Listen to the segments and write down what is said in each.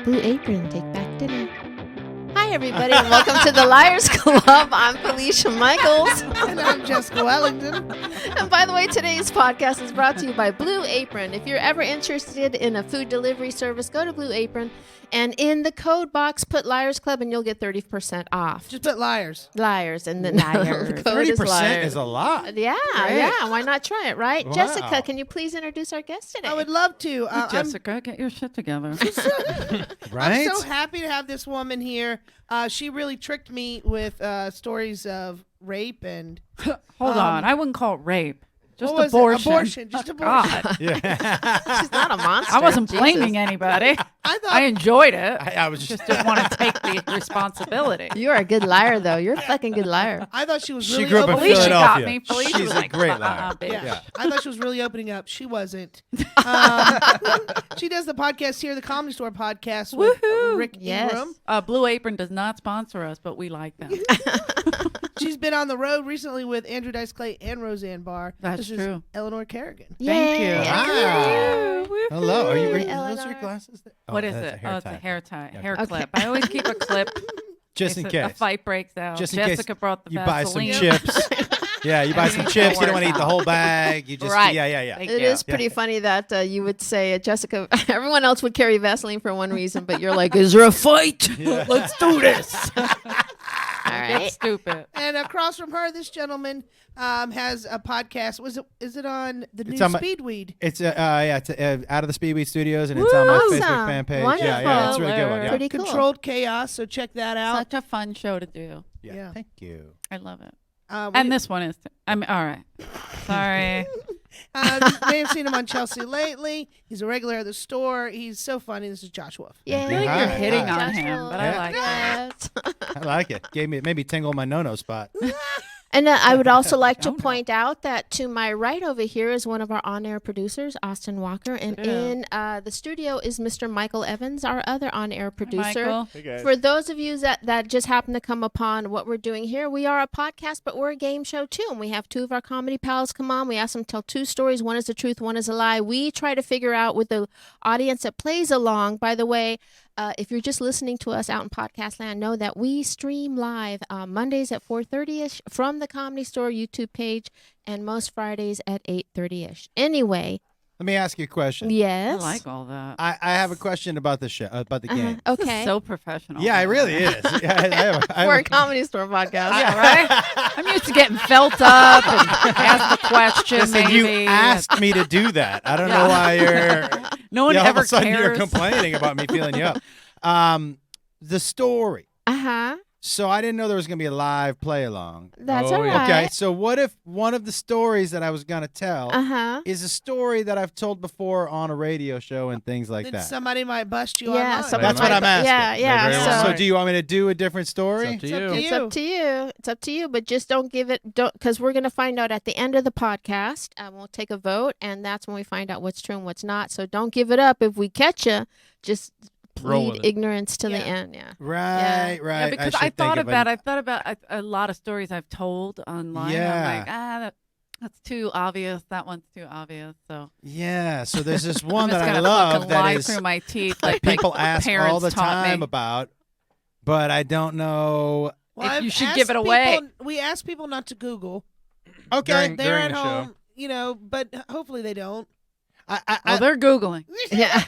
Blue Apron, take back dinner. Hi, everybody, and welcome to the Liars Club. I'm Felicia Michaels. And I'm Jessica Wellington. And by the way, today's podcast is brought to you by Blue Apron. If you're ever interested in a food delivery service, go to Blue Apron. And in the code box, put Liars Club, and you'll get 30% off. Just put liars. Liars. And then the code is 30% liars. is a lot. Yeah, Great. yeah. Why not try it, right? Wow. Jessica, can you please introduce our guest today? I would love to. Jessica, get your shit together. Right? I'm so happy to have this woman here. She really tricked me with stories of rape and... Hold on. I wouldn't call it rape. Just what was it? abortion. Abortion. Just abortion. God. Yeah. She's not a monster. I wasn't Jesus. blaming anybody. I thought... I enjoyed it. I was Just didn't want to take the responsibility. You're a good liar, though. You're a fucking good liar. I thought she was She really grew up in opening Felicia up. got Philadelphia. me. Felicia She's was a like, great liar. bitch. Yeah. Yeah. I thought she was really opening up. She wasn't. She does the podcast here, the Comedy Store podcast with Woohoo. Rick Yes. Ingram. Blue Apron does not sponsor us, but we like them. She's been on the road recently with Andrew Dice Clay and Roseanne Barr. That's this true. Is Eleanor Kerrigan. Thank you. Wow. Woohoo. Hello. Are you Hey, wearing those Eleanor. your glasses? What is that's it? It's a hair tie, Yeah. hair Okay. clip. I always keep a clip. Just in if case. A fight breaks out. Just in Jessica case brought the you buy some Vaseline. chips. Yeah, you buy some chips. You don't want to eat the whole bag. You just, Right. yeah. Thank It you. is pretty funny that you would say, Jessica, everyone else would carry Vaseline for one reason, but you're like, is there a fight? Yeah. Let's do this. All It's right. stupid. And across from her, this gentleman has a podcast. Is it on the new It's on my- Speedweed? It's it's out of the Speedweed Studios, and it's on my Awesome. Facebook fan page. Wonderful. Yeah, it's a really good one. Yeah. Pretty cool. Controlled Chaos. So check that out. Such a fun show to do. Yeah. Thank you. I love it. We- And this one is. All right. Sorry. you may have seen him on Chelsea lately. He's a regular at the store. He's so funny. This is Josh Wolf. Yeah. I feel like Hi. you're hitting Hi. on him, but I like it. Yes. I like it. Made me tingle my no-no spot. And I would also like to Oh, no. point out that to my right over here is one of our on-air producers, Austin Walker, and Yeah. in the studio is Mr. Michael Evans, our other on-air producer. Michael. For those of you that just happen to come upon what we're doing here, we are a podcast, but we're a game show too. And we have two of our comedy pals come on. We ask them to tell two stories. One is the truth, one is a lie. We try to figure out with the audience that plays along. By the way, if you're just listening to us out in podcast land, know that we stream live Mondays at 4:30ish from the Comedy Store YouTube page, and most Fridays at 8:30ish. Anyway, Let me ask you a question. I yes. like all that. I have a question about the show, about the game. Okay. So professional. Yeah, it really is. Yeah, I We're a have Comedy Store podcast. Yeah, right? I'm used to getting felt up and ask the question. Listen, maybe. you asked me to do that. I don't know why you're. No one all of ever a sudden cares. you're complaining about me feeling you up. The story. Uh-huh. So I didn't know there was going to be a live play along. That's Oh, all yeah. right. Okay, so what if one of the stories that I was going to tell Uh-huh. is a story that I've told before on a radio show and things like Then that? somebody might bust you Yeah, online. somebody That's what might- I'm asking. Yeah, yeah. Very So, well. So do you want me to do a different story? It's up to It's up you. to it's up to you. It's up to you, but just don't give it, because we're going to find out at the end of the podcast. We'll take a vote, and that's when we find out what's true and what's not. So don't give it up. If we catch you, just Roll plead with it. ignorance to the Yeah. end. Yeah. Right, Yeah, right. because should I think thought of about a lot of stories I've told online. I'm Yeah. like, that's too obvious. That one's too obvious. So Yeah, so there's this I'm one just that I gonna love fucking that lie is through my teeth, that people like ask all parents the taught time me. about, but I don't know. Well, If I've you should asked give it away. We ask people not to Google. Okay, They're at the show. home, but hopefully they don't. Oh, they're Googling. Yeah.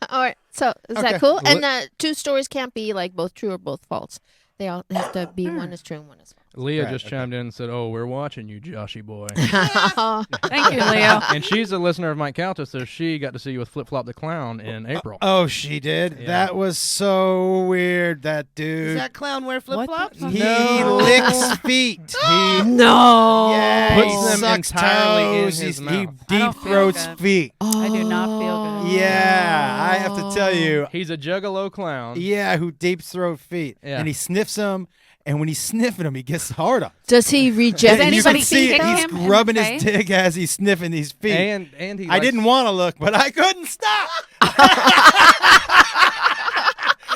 All right. So is Okay. that cool? Well, And two stories can't be like both true or both false. They all have to be one is true and one is false. Leah Right, just chimed in and said, "Oh, we're watching you, Joshy boy." Thank you, Leo. And she's a listener of Mike Calta, so she got to see you with Flip Flop the Clown in April. Oh, she did. Yeah. That was so weird. That Does dude. that clown wear flip flops? the- He No. licks feet. He No. yeah, Puts he them sucks entirely in toes. his He mouth. I deep don't feel throats good. feet. I do not feel good. Yeah, I have to tell you. He's a juggalo clown. Yeah, who deep throat feet. Yeah. And he sniffs them, and when he's sniffing them, he gets hard on. Does he reject And you anybody can see it. feeding He's him in rubbing the his face? dick as he's sniffing these feet. And he I didn't want to look, but I couldn't stop.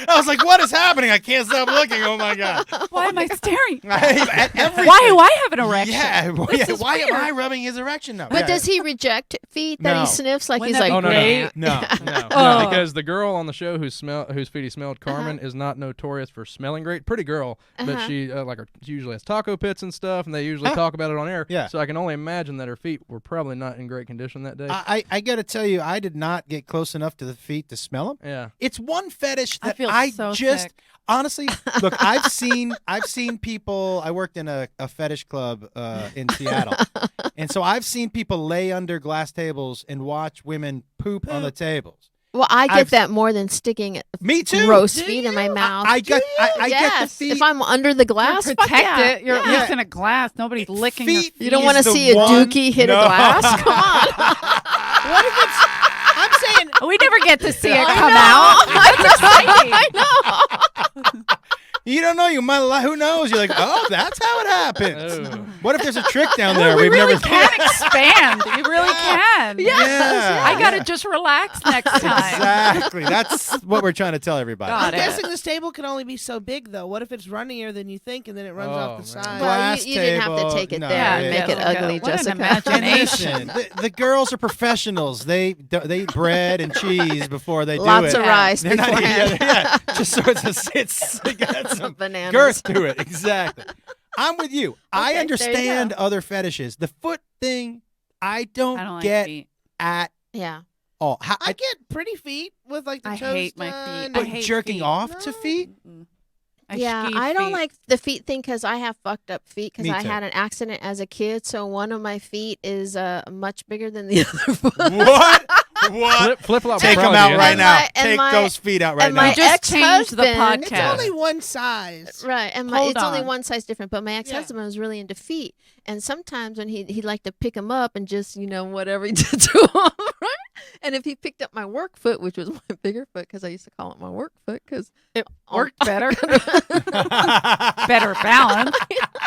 I was like, what is happening? I can't stop looking. Oh my god. Why am I staring? At everything. Why do I have an erection? Yeah. This is Why am weird. I rubbing his erection now? But Yeah. does he reject feet that No. he sniffs like Wouldn't he's that like, be Oh, no, great? No. No, Oh. because the girl on the show whose feet he smelled, Carmen, is not notorious for smelling great. Pretty girl, but she she usually has taco pits and stuff, and they usually talk about it on air. Yeah. So I can only imagine that her feet were probably not in great condition that day. I got to tell you, I did not get close enough to the feet to smell them. Yeah. It's one fetish I that feel I so just sick. honestly look. I've seen people. I worked in a fetish club in Seattle, and so I've seen people lay under glass tables and watch women poop on the tables. well, I get I've- that more than sticking Me too. gross Do feet in you? my mouth. I get the yes. feet. If I'm under the glass, You're fuck protect yeah. it. You're at Yeah. least in a glass. Nobody's licking your Feet feet. You don't want to is the see a one- dookie hit No. a glass? Come on. What if it's? I'm saying. We never get to see it I come know. out. I know. You don't know. You might. Who knows? You're like, oh, that's how it happens. Oh. What if there's a trick down there We we've really never can expand. You really can. Yeah. I gotta just relax next time. Exactly. That's what we're trying to tell everybody. Got I'm it. guessing this table can only be so big, though. What if it's runnier than you think, and then it runs off the man. side? Well, Glass you didn't have to table. take it No, there yeah, and make it Jessica. ugly, What an Jessica. imagination. Listen, the girls are professionals. They eat bread and cheese before they Lots do of it. rice They're not beforehand. yeah, just so it's got some Bananas. girth to it. Exactly. I'm with you. I Okay, there you understand go. other fetishes. The foot thing, I don't, I don't like get feet. at Yeah. all. I get pretty feet with like the I toes hate my done. feet. I But hate jerking feet. off to No. feet? Mm-mm. Yeah, ski I don't feet. like the feet thing because I have fucked up feet because Me I too. had an accident as a kid. So one of my feet is much bigger than the other foot. What? What? Flip flop. Take them out right And now. my- and Take my- those feet out right and now. my You just changed the ex-husband- It's podcast. only one size. Right, and Hold it's only on. one size different. But my ex-husband was really into feet, and sometimes when he'd like to pick them up and just whatever he did to them, right? And if he picked up my work foot, which was my bigger foot, because I used to call it my work foot, because It worked better. Better balance.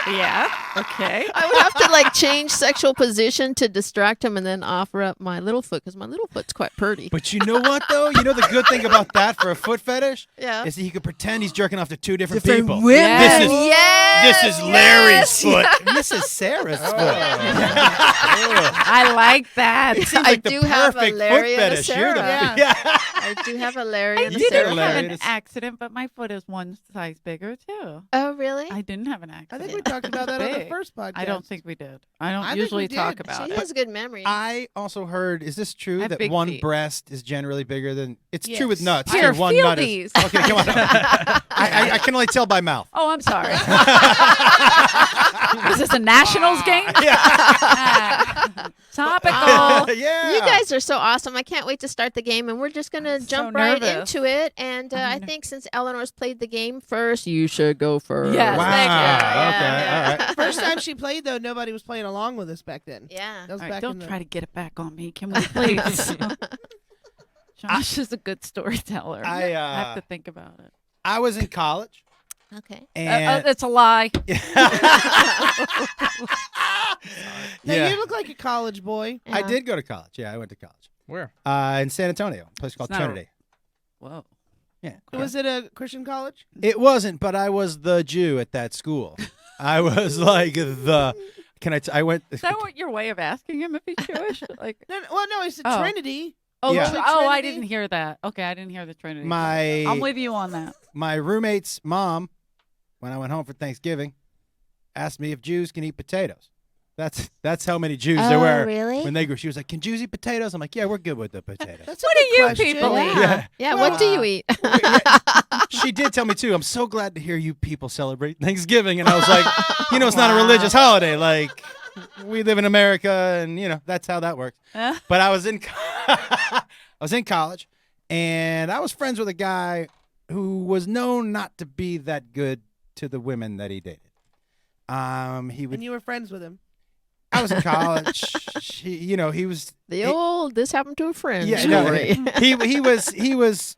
Yeah. Okay. I would have to like change sexual position to distract him, and then offer up my little foot because my little foot's quite pretty. But you know what, though? You know the good thing about that for a foot fetish? Yeah. Is that he could pretend he's jerking off to two different Different people. women. This is Yes, this is Larry's yes. foot. And this is Sarah's foot. I like that. It seems I like the do have a perfect Larry foot and a fetish. You're the Sarah. yeah. I do have a Larry I and a did Sarah. have have Larry. an It's- accident, but my foot is one size bigger too. Oh, really? I didn't have an I accident. think we talked about that on the Big. first podcast. I don't think we did. I don't I think we usually did. talk about She it. has a good memory. I also heard, is this I true have that big one feet. breast is generally bigger than, it's Yes. true with nuts. Here, too. One feel nut is, these. okay, come on. I can only tell by mouth. Oh, I'm sorry. Is this a Nationals game? Topical. Yeah. You guys are so awesome. I can't wait to start the game, and we're just going to so jump right nervous. into it. And I think since Eleanor's played the game first, you should go first. Yes, Wow. thank you. Okay. All right. First time she played, though, nobody was playing along with us back then. Yeah. That was All back right, don't in the... try to get it back on me. Can we please? Josh is a good storyteller. I have to think about it. I was in college. Okay. And It's a lie. Now, yeah. you look like a college boy. I Yeah. did go to college. Yeah, I went to college. Where? In San Antonio, a place called It's not a- Trinity. Whoa. Yeah. Was it a Christian college? It wasn't, but I was the Jew at that school. I was like the. I went. Is that what your way of asking him if he's Jewish? Like, No, it's a Oh. Trinity. oh, Yeah. Holy oh, I Trinity? didn't hear that. Okay, I didn't hear the Trinity. My I'm with you on that. my roommate's mom, when I went home for Thanksgiving, asked me if Jews can eat potatoes. That's how many Jews there Oh, were really? when they grew. She was like, "Can Jews eat potatoes?" I'm like, "Yeah, we're good with the potatoes." That's a What good do you question. people eat? Yeah. Yeah. Yeah. Well, What do you eat? She did tell me too. I'm so glad to hear you people celebrate Thanksgiving, and I was like, it's not a religious holiday. Like, we live in America, and that's how that works. Huh? But I was in college, and I was friends with a guy who was known not to be that good to the women that he dated. He would. And you were friends with him. I was in college. he was. The old "this happened to a friend" Yeah, no, story. he was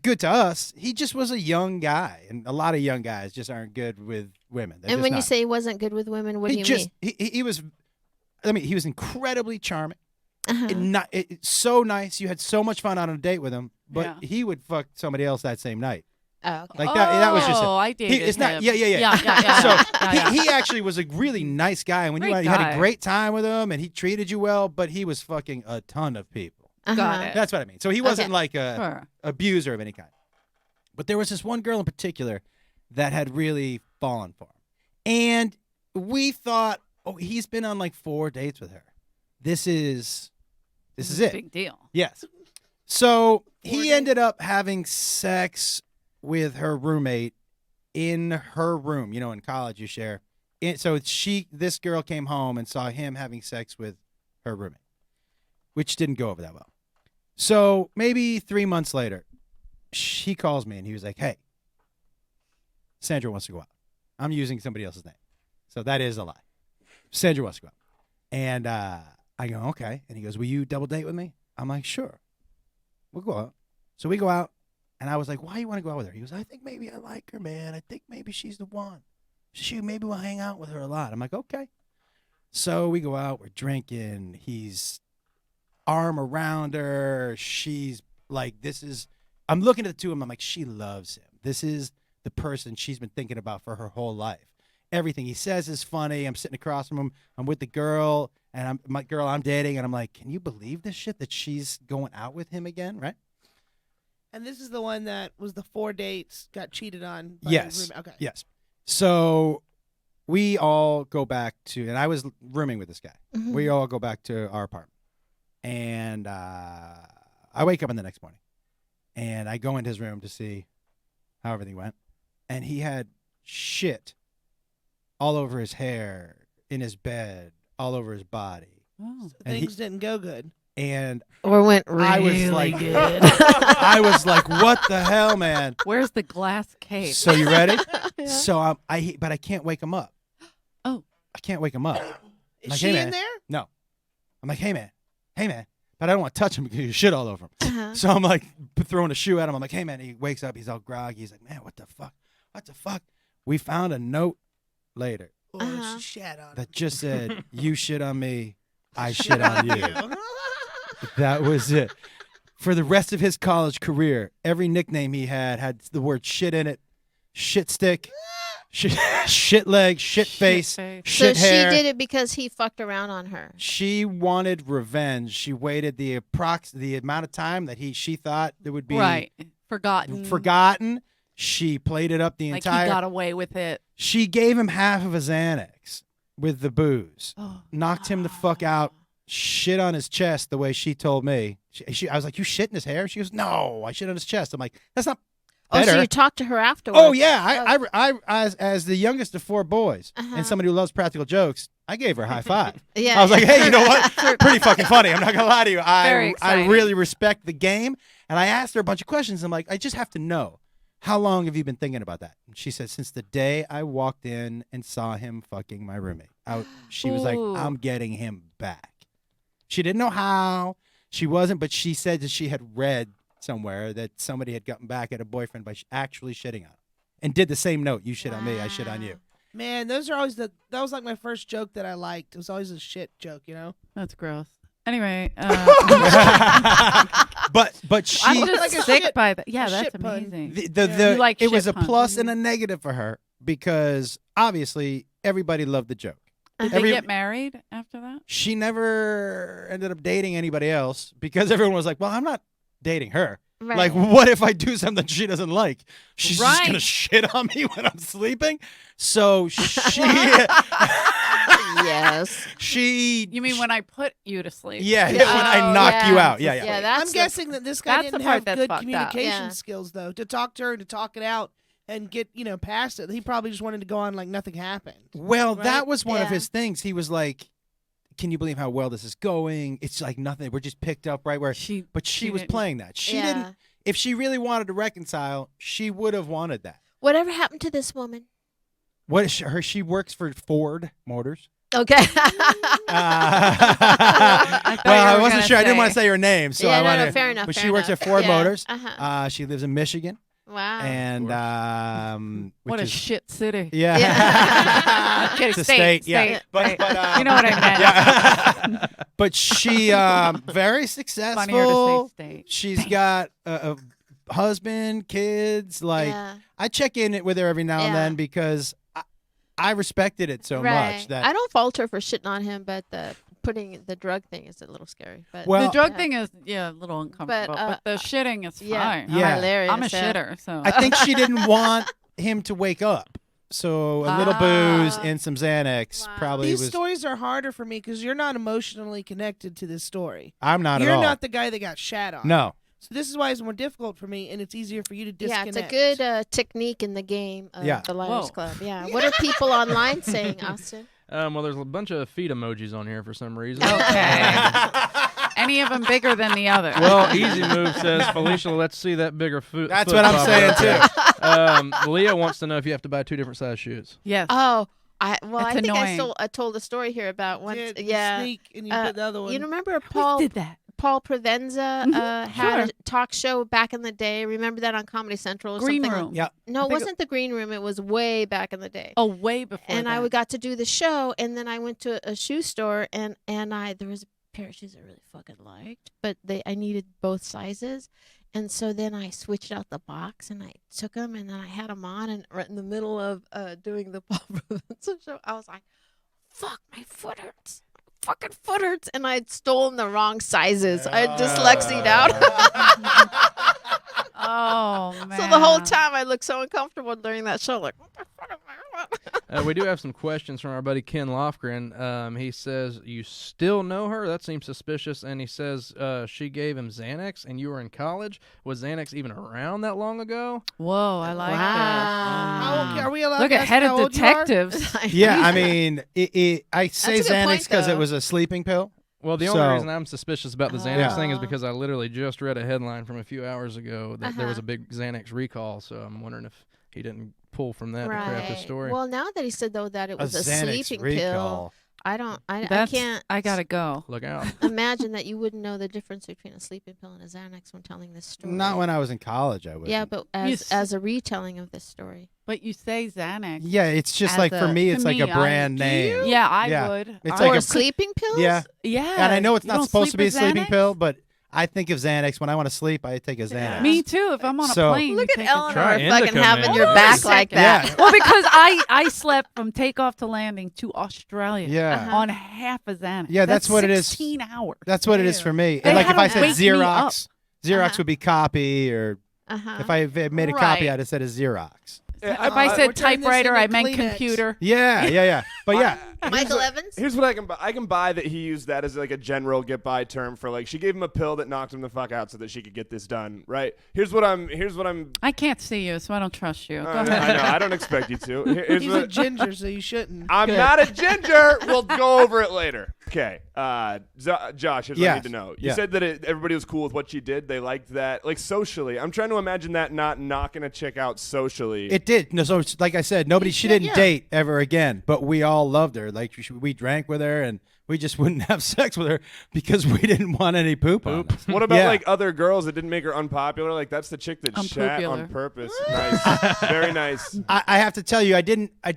good to us. He just was a young guy, and a lot of young guys just aren't good with women. They're And just when you not. say he wasn't good with women, what do he you just mean? he was. I mean, he was incredibly charming. Uh-huh. It's so nice. You had so much fun on a date with him, but Yeah. he would fuck somebody else that same night. Oh, okay. Like that was just it. Oh, I dated It's not. him. Yeah. Yeah. So Yeah. he actually was a really nice guy, and when you Great had guy. a great time with him, and he treated you well, but he was fucking a ton of people. Got it. That's what I mean. So he wasn't Okay. like a Sure. abuser of any kind. But there was this one girl in particular that had really fallen for him, and we thought, oh, he's been on like 4 dates with her. This is a it. Big deal. Yes. So 4 he dates? ended up having sex with her roommate in her room. You know, in college you share. So this girl came home and saw him having sex with her roommate, which didn't go over that well. So maybe 3 months later, she calls me and he was like, "Hey, Sandra wants to go out." I'm using somebody else's name, so that is a lie. Sandra wants to go out, and I go, "Okay," and he goes, "Will you double date with me?" I'm like, "Sure, we'll go out." So we go out, and I was like, "Why do you want to go out with her?" He goes, "I think maybe I like her, man. I think maybe she's the one. Maybe we'll hang out with her a lot." I'm like, "Okay." So we go out, we're drinking. He's arm around her. She's like, I'm looking at the two of them. I'm like, she loves him. This is the person she's been thinking about for her whole life. Everything he says is funny. I'm sitting across from him. I'm with the girl, and I'm dating, and I'm like, can you believe this shit that she's going out with him again, right? And this is the one that was the 4 dates, got cheated on. By Yes. his roommate. Okay. Yes. So we all go back to, and I was rooming with this guy. Mhm. We all go back to our apartment. And I wake up in the next morning, and I go into his room to see how everything went. And he had shit all over his hair, in his bed, all over his body. Oh. And Things didn't go good. And Or went really I was like, good. I was like, what the hell, man? Where's the glass case? So you ready? Yeah. So but I can't wake him up. Oh. I can't wake him up. Is Like, she hey, in man. there? No. I'm like, hey, man. But I don't want to touch him because there's shit all over him. Uh-huh. So I'm like throwing a shoe at him. I'm like, hey, man. He wakes up. He's all groggy. He's like, man, what the fuck? What the fuck? We found a note later Oh, Uh-huh. she shat on him. that just said, you shit on me. I shit on you. That was it. For the rest of his college career, every nickname he had the word shit in it. Shit stick, shit leg, shit face, face. shit So hair. she did it because he fucked around on her. She wanted revenge. She waited the amount of time that she thought it would be Right. Forgotten. forgotten. She played it up the Like entire. he got away with it. She gave him half of his Xanax with the booze. Oh. Knocked him the fuck out. Shit on his chest the way she told me. I was like, you shit in his hair? She goes, no, I shit on his chest. I'm like, that's not Oh, better. so you talked to her afterwards. Oh yeah, I as the youngest of 4 boys Uh-huh. and somebody who loves practical jokes, I gave her a high five. Yeah. I was like, hey, you know what? Pretty fucking funny. I'm not gonna lie to you. Very I exciting. really respect the game, and I asked her a bunch of questions. I'm like, I just have to know, how long have you been thinking about that? And she said, since the day I walked in and saw him fucking my roommate. She was like, Ooh. I'm getting him back. She didn't know how. She wasn't, but she said that she had read somewhere that somebody had gotten back at a boyfriend by actually shitting on him, and did the same note. You shit on me, I shit on you. Man, those are always that was like my first joke that I liked. It was always a shit joke, you know? That's gross. Anyway, but she I'm just Like a sick shit- by that. Yeah, a that's shit pun. amazing. the You like it was a shit puns. plus and a negative for her because obviously everybody loved the joke. Did Every- they get married after that? She never ended up dating anybody else because everyone was like, well, I'm not dating her. Right. Like, what if I do something she doesn't like? She's just Right. gonna shit on me when I'm sleeping. So she yes. she You mean when I put you to sleep? yeah, Yeah. when I knock you out. Yeah, yeah. Yeah, that's I'm guessing that this guy that's the didn't part have that's good fucked up. communication Yeah. skills, though, to talk to her, to talk it out, and get, past it. He probably just wanted to go on like nothing happened. Well, Right? that was one of Yeah. his things. He was like, can you believe how well this is going? It's like nothing. We're just picked up right where. But she was didn't- playing that. She Yeah. didn't. If she really wanted to reconcile, she would have wanted that. Whatever happened to this woman? What is she works for Ford Motors. Okay. Well, thought you I were wasn't gonna sure. I didn't want to say- say her name, so yeah, I no, wanted. no, fair enough. But fair she works enough. at Ford Yeah. Motors. Uh-huh. She lives in Michigan, Wow. and What which a is, shit city. yeah, Yeah. Kidding. it's a State, yeah. state, But, state. but You know what I meant. Yeah. But she very Funnier to successful. say state. She's got husband, kids. Like Yeah. I check in with her every now and Yeah. then because I respected it so much that I don't fault her for shitting on him, but the putting the drug thing is a little scary. But Well, the drug yeah. thing is a little uncomfortable, but the shitting is yeah. fine. Yeah. Hilarious. I'm a yeah. shitter, so I think she didn't want him to wake up. So a little booze and some Xanax Wow. probably These was. stories are harder for me because you're not emotionally connected to this story. I'm not You're at all. not the guy that got shat on. No. So this is why it's more difficult for me, and it's easier for you to Yeah, disconnect. it's a good technique in the game of Yeah. the Liars Whoa. Club. Yeah. What are people online saying, Austin? Well, there's a bunch of feet emojis on here for some reason. okay. Any of them bigger than the other? Well, Easy Move says, Felicia, let's see that bigger foot. That's what I'm saying too. Leah wants to know if you have to buy 2 different size shoes. yes. Oh, I That's think annoying. I told a story here about once. Did, you Yeah. sneak, and you Uh, put the other one. You remember Who Paul did that? Provenza had a talk show back in the day. Remember that on Comedy Central or Green something? Room. Yeah. No, it think it- wasn't the Green Room. It was way back in the day. Oh, way before. And that. I got to do the show, and then I went to a shoe store, and there was a pair of shoes I really fucking liked, but I needed both sizes, and so then I switched out the box and I took them, and then I had them on, and right in the middle of doing the Paul Provenza show, I was like, "Fuck, my foot hurts." Fucking foot hurts, and I'd stolen the wrong sizes. I had dyslexied out. Oh man. So the whole time I looked so uncomfortable during that show, like, what the fuck am I? We do have some questions from our buddy Ken Lofgren. He says, you still know her? That seems suspicious. And he says she gave him Xanax and you were in college. Was Xanax even around that long ago? Whoa, I like How, are we allowed Look to at ask head how of old you are? detectives. Yeah, I mean, I say That's a good Xanax point, because it though. was a sleeping pill. Well, the only So- reason I'm suspicious about the Xanax Yeah. thing is because I literally just read a headline from a few hours ago that there was Uh-huh. a big Xanax recall. So I'm wondering if he didn't pull from that to craft his story. Well, now that he said though that it was a Xanax sleeping recall. pill, I That's, can't I gotta go. Look out. imagine that you wouldn't know the difference between a sleeping pill and a Xanax when telling this story. Not when I was in college, I would. Yeah, but as a retelling of this story. But you say Xanax. Yeah, it's just As like a- for me, to it's like a me, brand do name. Yeah, I Yeah. would. It's I- like Or a- sleeping pills? Yeah, yeah. and I know it's You not don't supposed to be a sleep sleeping with pill, but I think of Xanax when I want to sleep. I take a Xanax. Me too. If I'm on a So- plane, Look you at take a Eleanor Try Xanax. fucking indica, having man. your Hold on a back like second. that. Yeah. Well, because I slept from takeoff to landing to Australia. Yeah. Uh-huh. On half a Xanax. Yeah, that's what it is. 16 hours. That's what it is for me. They And like had if I to said wake me Xerox, Xerox Uh-huh. would be copy, or Uh-huh. if I made a copy, Right. I'd have said a Xerox. If I we're said turning this typewriter, I into meant Kleenex. computer. Yeah. But yeah, Michael Evans? Here's what I can buy. I can buy that he used that as like a general get by term for like she gave him a pill that knocked him the fuck out so that she could get this done. Right? Here's what I'm. I can't see you, so I don't trust you. Go I ahead. know. I don't expect you to. Here's He's a what, ginger, so you shouldn't. I'm not a ginger. We'll go over it later. Okay. Josh, here's what I Yes. need to know. You Yeah. said that everybody was cool with what she did. They liked that, like socially. I'm trying to imagine that not knocking a chick out socially. it did. No, so it's like I said, she didn't yeah. date ever again. But we all loved her. Like we drank with her, and we just wouldn't have sex with her because we didn't want any poop. On us. What about Yeah. like other girls that didn't make her unpopular? Like that's the chick that shat Unpopular. on purpose. Nice, very nice. I have to tell you, I didn't. I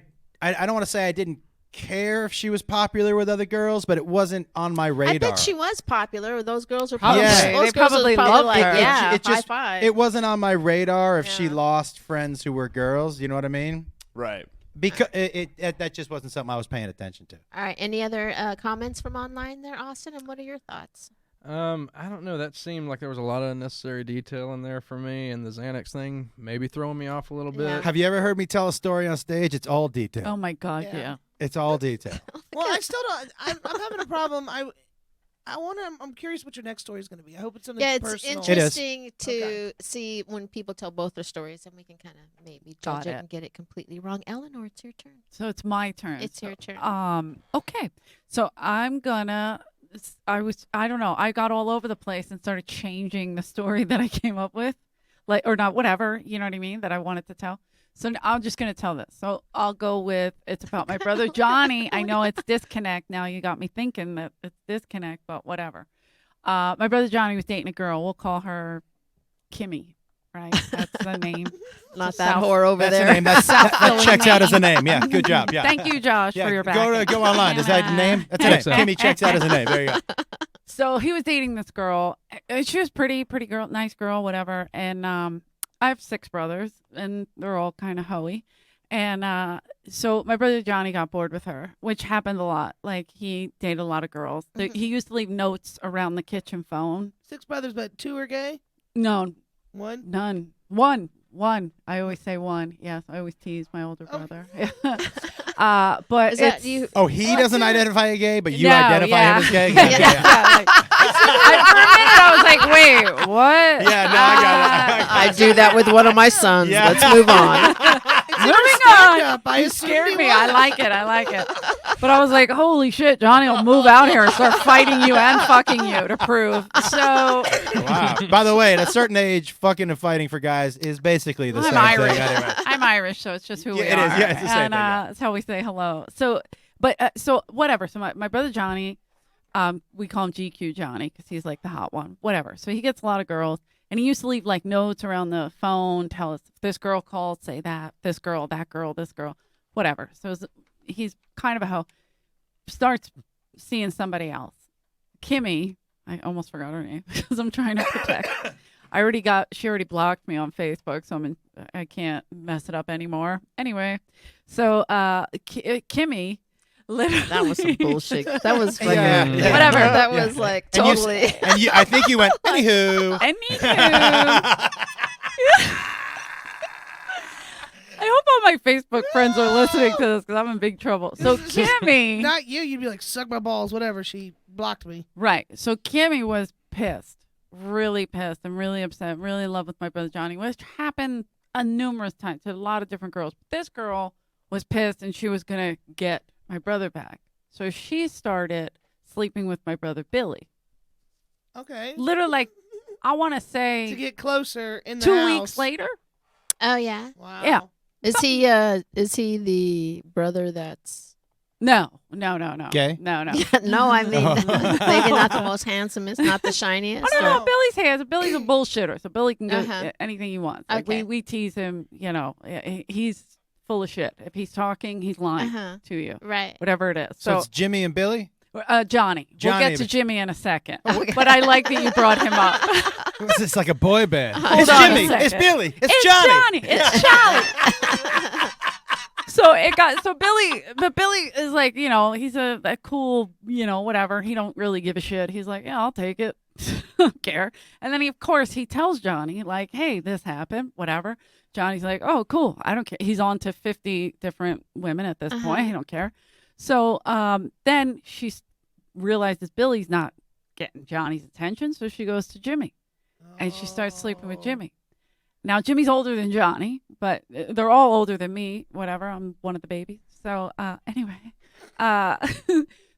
don't want to say I didn't care if she was popular with other girls, but it wasn't on my radar. I bet she was popular. Those girls were Probably. probably, Yeah. those They girls probably was probably loved like, her. yeah, it just high five. it wasn't on my radar if she Yeah. lost friends who were girls. You know what I mean? Right. Because that just wasn't something I was paying attention to. All right. Any other comments from online there, Austin? And what are your thoughts? I don't know. That seemed like there was a lot of unnecessary detail in there for me, and the Xanax thing maybe throwing me off a little bit. Yeah. Have you ever heard me tell a story on stage? It's all detail. Oh, my God, Yeah. yeah. It's all detail. Well, I still don't. I'm having a problem. I'm curious what your next story is going to be. I hope it's something Yeah, it's personal. It is. interesting to Okay. see when people tell both their stories, and we can kind of maybe Got judge it it. and get it completely wrong. Eleanor, it's your turn. So it's my turn. It's So, your turn. Okay. So I'm gonna. I don't know. I got all over the place and started changing the story that I came up with, or not, whatever. You know what I mean? That I wanted to tell. So I'm just gonna tell this. So I'll go with it's about my brother Johnny. I know it's disconnect. Now you got me thinking that it's disconnect, but whatever. My brother Johnny was dating a girl. We'll call her Kimmy. Right? That's the name. Not South- that whore over That's there. the name. That Philly checks out name. as a name. Yeah, good job. Yeah. Thank you, Josh, Yeah, for your back. go online. Is that a name? That's a name. Checks out. Kimmy checks out as a name. There you go. So he was dating this girl. She was pretty girl, nice girl, whatever. And I have 6 brothers, and they're all kind of hoey. And so my brother Johnny got bored with her, which happened a lot. Like, he dated a lot of girls. He used to leave notes around the kitchen phone. 6 brothers, but 2 are gay. No, 1. none. One. I always say 1. Yes, I always tease my older brother. But Is that it's, you? Oh, he doesn't identify as gay, but you No, identify yeah. him as gay. Yeah, for a minute, I was like, wait, what? Yeah, no, I got it. I do that with one of my sons. Yeah. Let's move on. Moving stand-up. I on. You assumed scared he me. was. I like it. But I was like, holy shit, Johnny will move out here and start fighting you and fucking you to prove. So Wow. By the way, at a certain age, fucking and fighting for guys is basically the I'm same Irish. thing. Anyway. I'm Irish, so it's just who we Yeah, it are. is. Yeah, it's the same and thing, yeah. that's how we say hello. So, but so whatever. So my brother Johnny, we call him GQ Johnny because he's like the hot one. Whatever. So he gets a lot of girls, and he used to leave like notes around the phone, tell us if this girl called, say that, this girl, that girl, this girl, whatever. So he's kind of a hoe. Starts seeing somebody else. Kimmy, I almost forgot her name because I'm trying to protect. She already blocked me on Facebook, so I can't mess it up anymore. Anyway, so Kimmy, literally, That was some bullshit. That was fucking, Yeah, yeah. whatever. Yeah. That Yeah. was like And you- totally. And I think you went, anywho. Anywho. I hope all my Facebook friends are listening to this because I'm in big trouble. So Kimmy, Not you. You'd be like, suck my balls, whatever. She blocked me. right? So Kimmy was pissed, really pissed, and really upset, really in love with my brother Johnny, which happened numerous times to a lot of different girls. But this girl was pissed, and she was gonna get my brother back. So she started sleeping with my brother Billy. Okay. Literally, like, I want to To say get closer in the 2 house. weeks later. Oh yeah. Wow. Yeah. Is he the brother that's? No. Gay? No. No, I mean Oh. maybe not the most handsomest, not the shiniest. Oh, no, or- Billy's hands. Billy's a bullshitter, so Billy can go Uh-huh. anything he wants. Like, Okay. we tease him, he's full of shit. If he's talking, he's lying Uh-huh. to you, Right. whatever it is. So So, it's Jimmy and Billy? Johnny. We'll Johnny. get to Jimmy in a second. Okay. But I like that you brought him up. It's like a boy band. Hold It's on a Jimmy. second. It's Billy. It's It's Johnny. It's Charlie. So Billy is like, he's a cool, whatever. He don't really give a shit. He's like, yeah, I'll take it. Don't care. And then of course he tells Johnny like, hey, this happened, whatever. Johnny's like, oh, cool. I don't care. He's on to 50 different women at this point. He don't care. So then she realizes Billy's not getting Johnny's attention. So she goes to Jimmy and she starts sleeping with Jimmy. Now, Jimmy's older than Johnny, but they're all older than me. Whatever. I'm one of the babies. So anyway,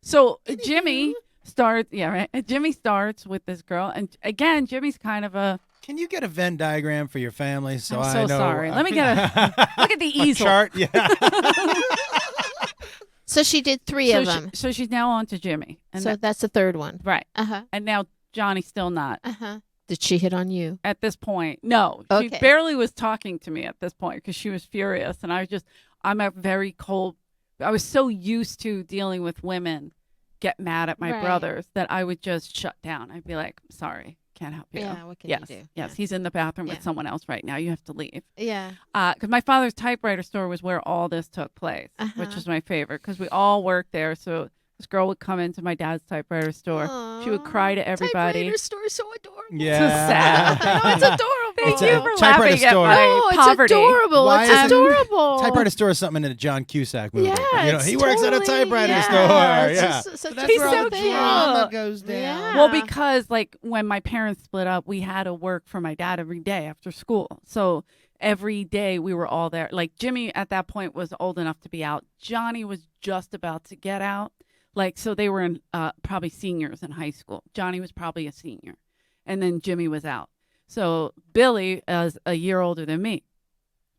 so Jimmy starts. Yeah, right. Jimmy starts with this girl, and again, Jimmy's kind of a. Can you get a Venn diagram for your family so I'm I so know? sorry. Let me get a look at the a easel. chart. Yeah. So she did 3 of them. So she's now on to Jimmy, and So that's the third one. right, Uh-huh. and now Johnny's still not. Uh-huh. Did she hit on you? At this point, no. She Okay. barely was talking to me at this point because she was furious. And I'm a very cold, I was so used to dealing with women get mad at my Right. brothers that I would just shut down. I'd be like, sorry, can't help you. Yeah, what can yes, you do? Yes, Yeah. he's in the bathroom Yeah. with someone else right now. You have to leave. Yeah. Because my father's typewriter store was where all this took place, which Uh-huh. was my favorite because we all worked there. So this girl would come into my dad's typewriter store. She would cry to everybody. Typewriter store so adorable. Yeah. sad. No, it's adorable. Thank It's you a for typewriter laughing at store. my No, it's poverty. adorable. Why It's is it- adorable. Typewriter store is something in a John Cusack movie. Yeah, He works at a totally, typewriter yeah, store. it's Yeah. just such So a that's He's where so all the cute. drama goes down. Yeah. Well, because like when my parents split up, we had to work for my dad every day after school. So every day we were all there. Like Jimmy at that point was old enough to be out. Johnny was just about to get out. Like, so they were in probably seniors in high school. Johnny was probably a senior. And then Jimmy was out. So Billy is a year older than me.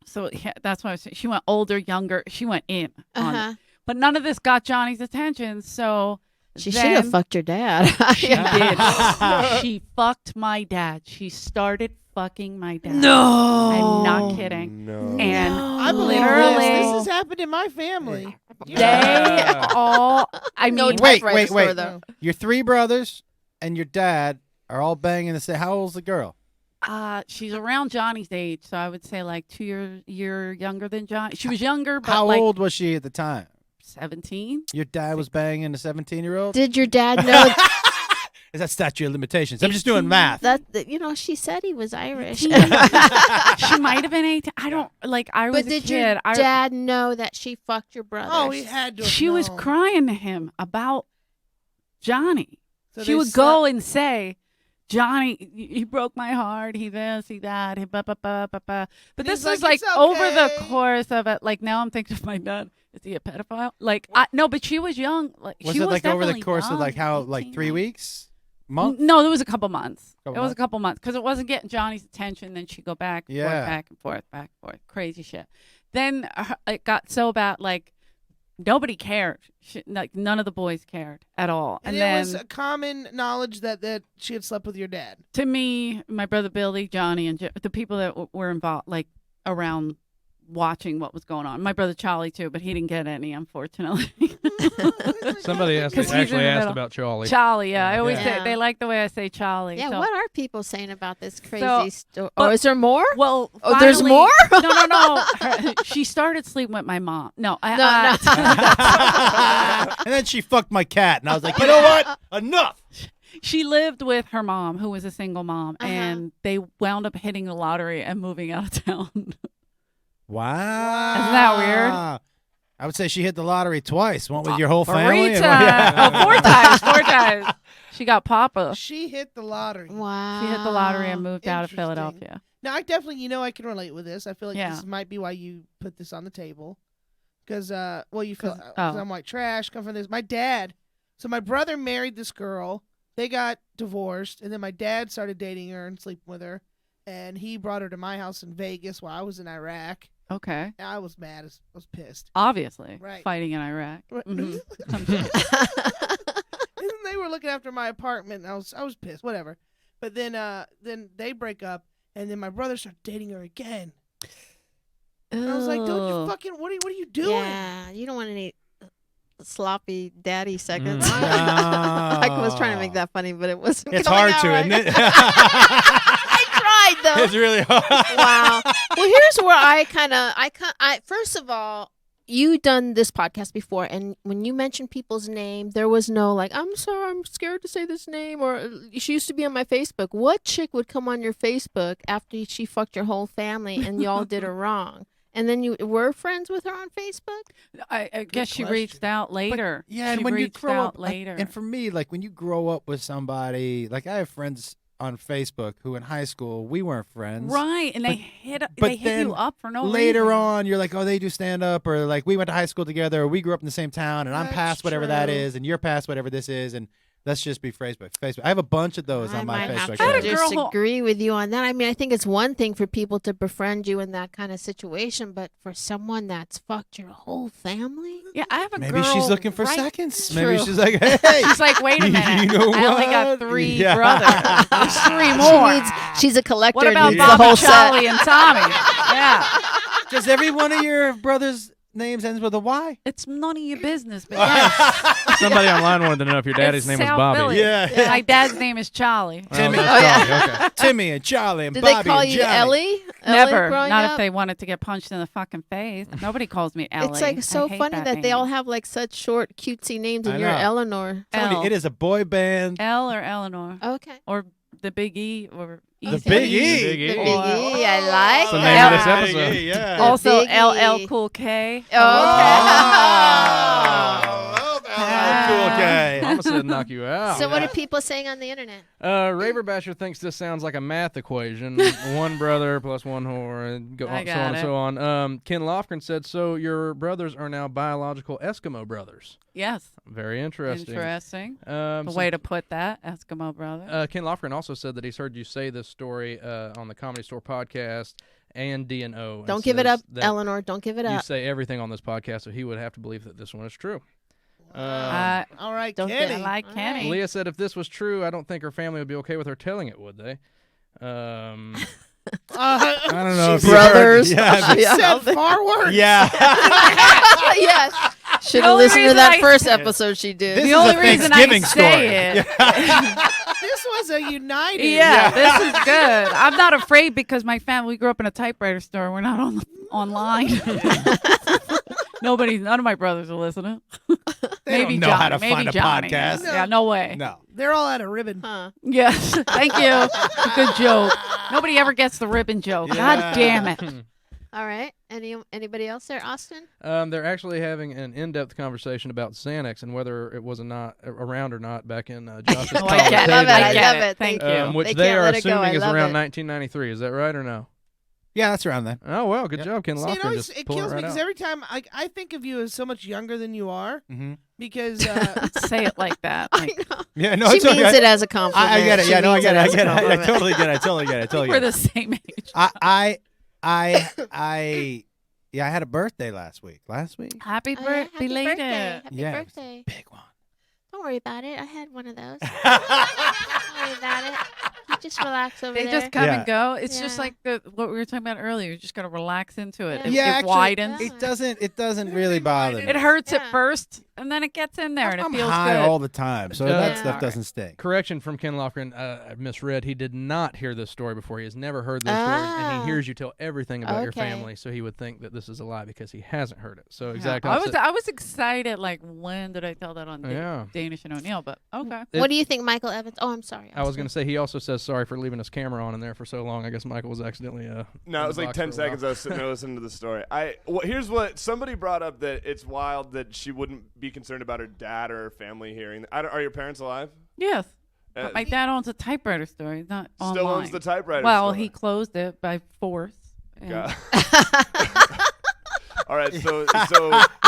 So yeah, that's why I was saying she went older, younger. She went in on it. Uh-huh. But none of this got Johnny's attention. So She should have then- fucked your dad. She did. She fucked my dad. She started fucking my dad. No. I'm not kidding. No. And I believe literally, this. This has happened in my family. they all. I No mean, Wait, typewriter wait, store, wait. though. Your 3 brothers and your dad are all banging the same. How old's the girl? She's around Johnny's age, so I would say like 2 year younger than Johnny. She was younger, but How like old was she at the time? 17. Your dad was banging a 17-year-old? Did your dad know Is that statute of limitations? I'm just doing math. that? She said he was Irish. She might have been 18. I don't like. I was But a did kid. your dad know that she fucked your brother? Oh, he had to. have She was known. crying to him about Johnny. So She they would go and say, Johnny, he broke my heart. He this, he that, he blah, blah, blah, blah, blah. But And this he's was like, like "It's over the okay." course of it. Like now I'm thinking of my dad. Is he a pedophile? Like, no, but she was young. Like, Was she it was like over the definitely course of young, like how 18, like 3 like- weeks? Month? No, it was a couple months. Couple It was months? a couple months because it wasn't getting Johnny's attention. Then she'd go back and forth, Yeah. back and forth, back and forth. Crazy shit. Then it got so bad, like nobody cared. Like none of the boys cared at all. And then it was common knowledge that she had slept with your dad. to me, my brother Billy, Johnny, and the people that were involved, like around watching what was going on. My brother Charlie too, but he didn't get any, unfortunately. Somebody Because he's in actually the asked middle. about Charlie. Charlie, yeah, I always Yeah. say they like the way I say Charlie. Yeah, so. what are people saying about this crazy So- story? but- Oh, is there more? Well, Oh, there's finally- more? No. She started sleeping with my mom. No, No, And then she fucked my cat, and I was like, you know what? Enough. She lived with her mom, who was a single mom, Uh-huh. and they wound up hitting the lottery and moving out of town. Wow. Isn't that weird? I would say she hit the lottery twice. One with your whole family. 3 and times. one- Oh, 4 times. 4 times. She got Papa. She hit the lottery. Wow. She hit the lottery and moved out of Interesting. Philadelphia. Now, I definitely, I can relate with this. I feel like Yeah. this might be why you put this on the table. Because, you feel 'Cause- I'm white trash, come from this. My dad, so my brother married this girl. They got divorced, and then my dad started dating her and sleeping with her. And he brought her to my house in Vegas while I was in Iraq. Okay. And I was mad. I was pissed. Obviously. Right. Fighting in Iraq. Mhm. And they were looking after my apartment, and I was pissed. Whatever. But then they break up, and then my brother started dating her again. And I was like, "Don't you Ugh. fucking what are you doing?" Yeah, you don't want any sloppy daddy seconds. No. I was trying to make that funny, but it wasn't. It's coming hard out to, right. isn't it? I tried though. It's really hard. Wow. Well, here's where I first of all, you done this podcast before, and when you mentioned people's name, there was no like, I'm sorry, I'm scared to say this name, or she used to be on my Facebook. What chick would come on your Facebook after she fucked your whole family and y'all did her wrong? And then you were friends with her on Facebook? I guess she question. reached out later. Yeah, and She when you reached grow out up, like, later. and for me, like when you grow up with somebody, like I have friends on Facebook who in high school we weren't friends. Right, and But- they hit then you up for no Later reason. on, you're like, oh, they do stand up, or like we went to high school together, or we grew up in the same town, and I'm That's past whatever that true. is, and you're past whatever this is, and let's just be Facebook. I have a bunch of those I on my might have Facebook. to I had a page. girl who- disagree with you on that. I mean, I think it's one thing for people to befriend you in that kind of situation, but for someone that's fucked your whole family? Yeah, I have a Maybe girl. she's looking for right- seconds. True. Maybe she's like, hey. She's like, wait a minute. You know I only got what? 3 Yeah. brothers. There's 3 She more. needs, she's a collector. What and about needs the Bobby, whole set. Charlie, and Tommy? Yeah, Does every one of your brothers' names ends with a Y? it's none of your business. But yes, Somebody online wanted to know if your daddy's It's name was South Bobby. Philly. Yeah. My dad's name is Charlie. Timmy. that's Oh, yeah. Charlie, okay. Timmy and Charlie and Did Bobby they call and you Johnny. Ellie? Never. growing Not up? if they wanted to get punched in the fucking face. Nobody calls me Ellie. It's like so I hate funny that they name. all have like such short, cutesy names, and I you're know. Eleanor. Tony, L. it is a boy band. L or Eleanor Okay. or the Big E or The Easy. Big E. The Big The E. Big E, I like That's the it. name of this Yeah, episode. yeah. The Also Big LL E. Cool K. Oh, Oh, cool K. Mama said knock you out. So what are people saying on the internet? Raver Basher thinks this sounds like a math equation. One brother plus one whore, and so I on got and it. so on. Ken Lofgren said, so your brothers are now biological Eskimo brothers. Yes. Very interesting. Interesting. Um, The so- way to put that, Eskimo brother. Ken Lofgren also said that he's heard you say this story on the Comedy Store podcast and DNO. Don't give it says up, that Eleanor. Don't give it You up. say everything on this podcast, so he would have to believe that this one is true. I All right, Don't Kenny. like All Kenny. right. Leah said if this was true, I don't think her family would be okay with her telling it, would they? I don't know if you Brothers. heard- Yeah, She said far worse. yeah. Yes. Should The have only listened to reason that I- first episode she did. This the is only a reason Thanksgiving I say story. it is a united. Yeah, this is good. I'm not afraid because my family, we grew up in a typewriter store. We're not online. None of my brothers are listening. They Maybe don't know Johnny. how to maybe find a Johnny. podcast. No. Yeah, no way. No. They're all out of ribbon. Huh. Yes, thank you. It's a good joke. Nobody ever gets the ribbon joke. God damn it. All right. Anybody else there, Austin? They're actually having an in-depth conversation about Xanax and whether it was not around or not back in Josh's Oh, I college get it. love it. days. I get love it. it. Thank Thank you. Which They they can't are let it go. assuming I is love around it. 1993. Is that right or no? Yeah, that's around then. Oh, well, good Yep. job, Ken See, Lofgren. it Just kills pulling it me right because out. every time I think of you as so much younger than you are Mm-hmm. because Say it like that. I Like, know. Yeah, no, She it's means okay. it as a compliment. I get it. She Yeah, no, I means get it. I as a get it. I compliment. totally get it. I totally get it. I totally we're get the it. same age. Yeah, I had a birthday last week. Happy Oh, yeah, birthday, happy belated. birthday. Happy Yeah, it was birthday. Big one. Don't worry about it. I had one of those. Don't worry about it. You just relax over They there. just come Yeah. and go. It's just Yeah. like what we were talking about earlier. You just got to relax into it. Yeah. It, Yeah, it actually, widens. Yeah. It doesn't really bother me. It hurts Yeah. at first, and then it gets in there, and it I'm feels high good. all the time, so Yeah. that stuff doesn't stink. Correction from Ken Lofgren. I misread. He did not hear this story before. He has never heard this story, and Ah. he hears you tell everything about your Okay. family, so he would think that this is a lie because he hasn't heard it. So Yeah. exactly. I was excited. Like, when did I tell that on Yeah. Danish and O'Neill? But okay. What do you think, Michael Evans? Oh, I'm sorry. I was going to say he also says sorry for leaving his camera on in there for so long. I guess Michael was accidentally. No, in it the was like box 10 for a while. seconds. I was sitting there listening to the story. Here's what somebody brought up, that it's wild that she wouldn't be concerned about her dad or her family hearing. Are your parents alive? Yes. Uh, But my dad owns a typewriter store. He's not Still online. owns the typewriter Well, store. he closed it by force. and God. All right, so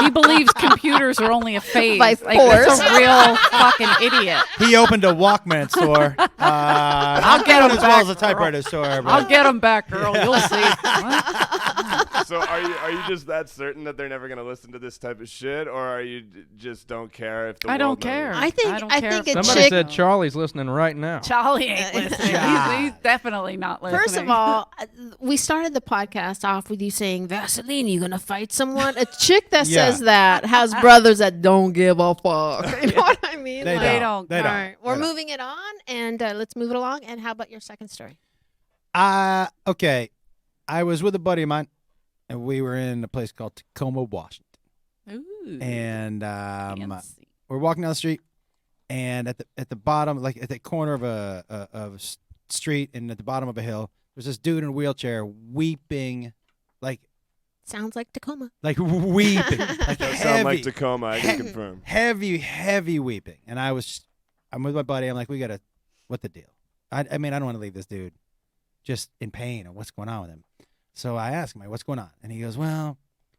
He believes computers are only a phase. By Like, force. that's a real fucking idiot. He opened a Walkman store. I'll get him as well back, as a typewriter store. I'll But get him back, girl. You'll see. What? so are you just that certain that they're never gonna listen to this type of shit, or are you just don't care if the I don't world knows? care. I think- don't I care think if a Somebody chick- said Charlie's listening right now. Charlie ain't listening. He's definitely not listening. First of all, we started the podcast off with you saying, Vaseline, you going to fight someone? A chick that Yeah. says that has brothers that don't give a fuck. You know what I mean? They Like, They don't. don't. They All don't. right, we're They don't. moving it on, and let's move it along. And how about your second story? Okay. I was with a buddy of mine, and we were in a place called Tacoma, Washington. Ooh, And fancy. we're walking down the street, and at the bottom, like at the corner of a street, and at the bottom of a hill, there's this dude in a wheelchair weeping, like Sounds like Tacoma. weeping, like Does heavy, sound like Tacoma. I can he- confirm. heavy weeping. And I'm with my buddy. I'm like, what the deal? I mean, I don't want to leave this dude just in pain, or what's going on with him. So I asked him, like, what's going on? And he goes, well,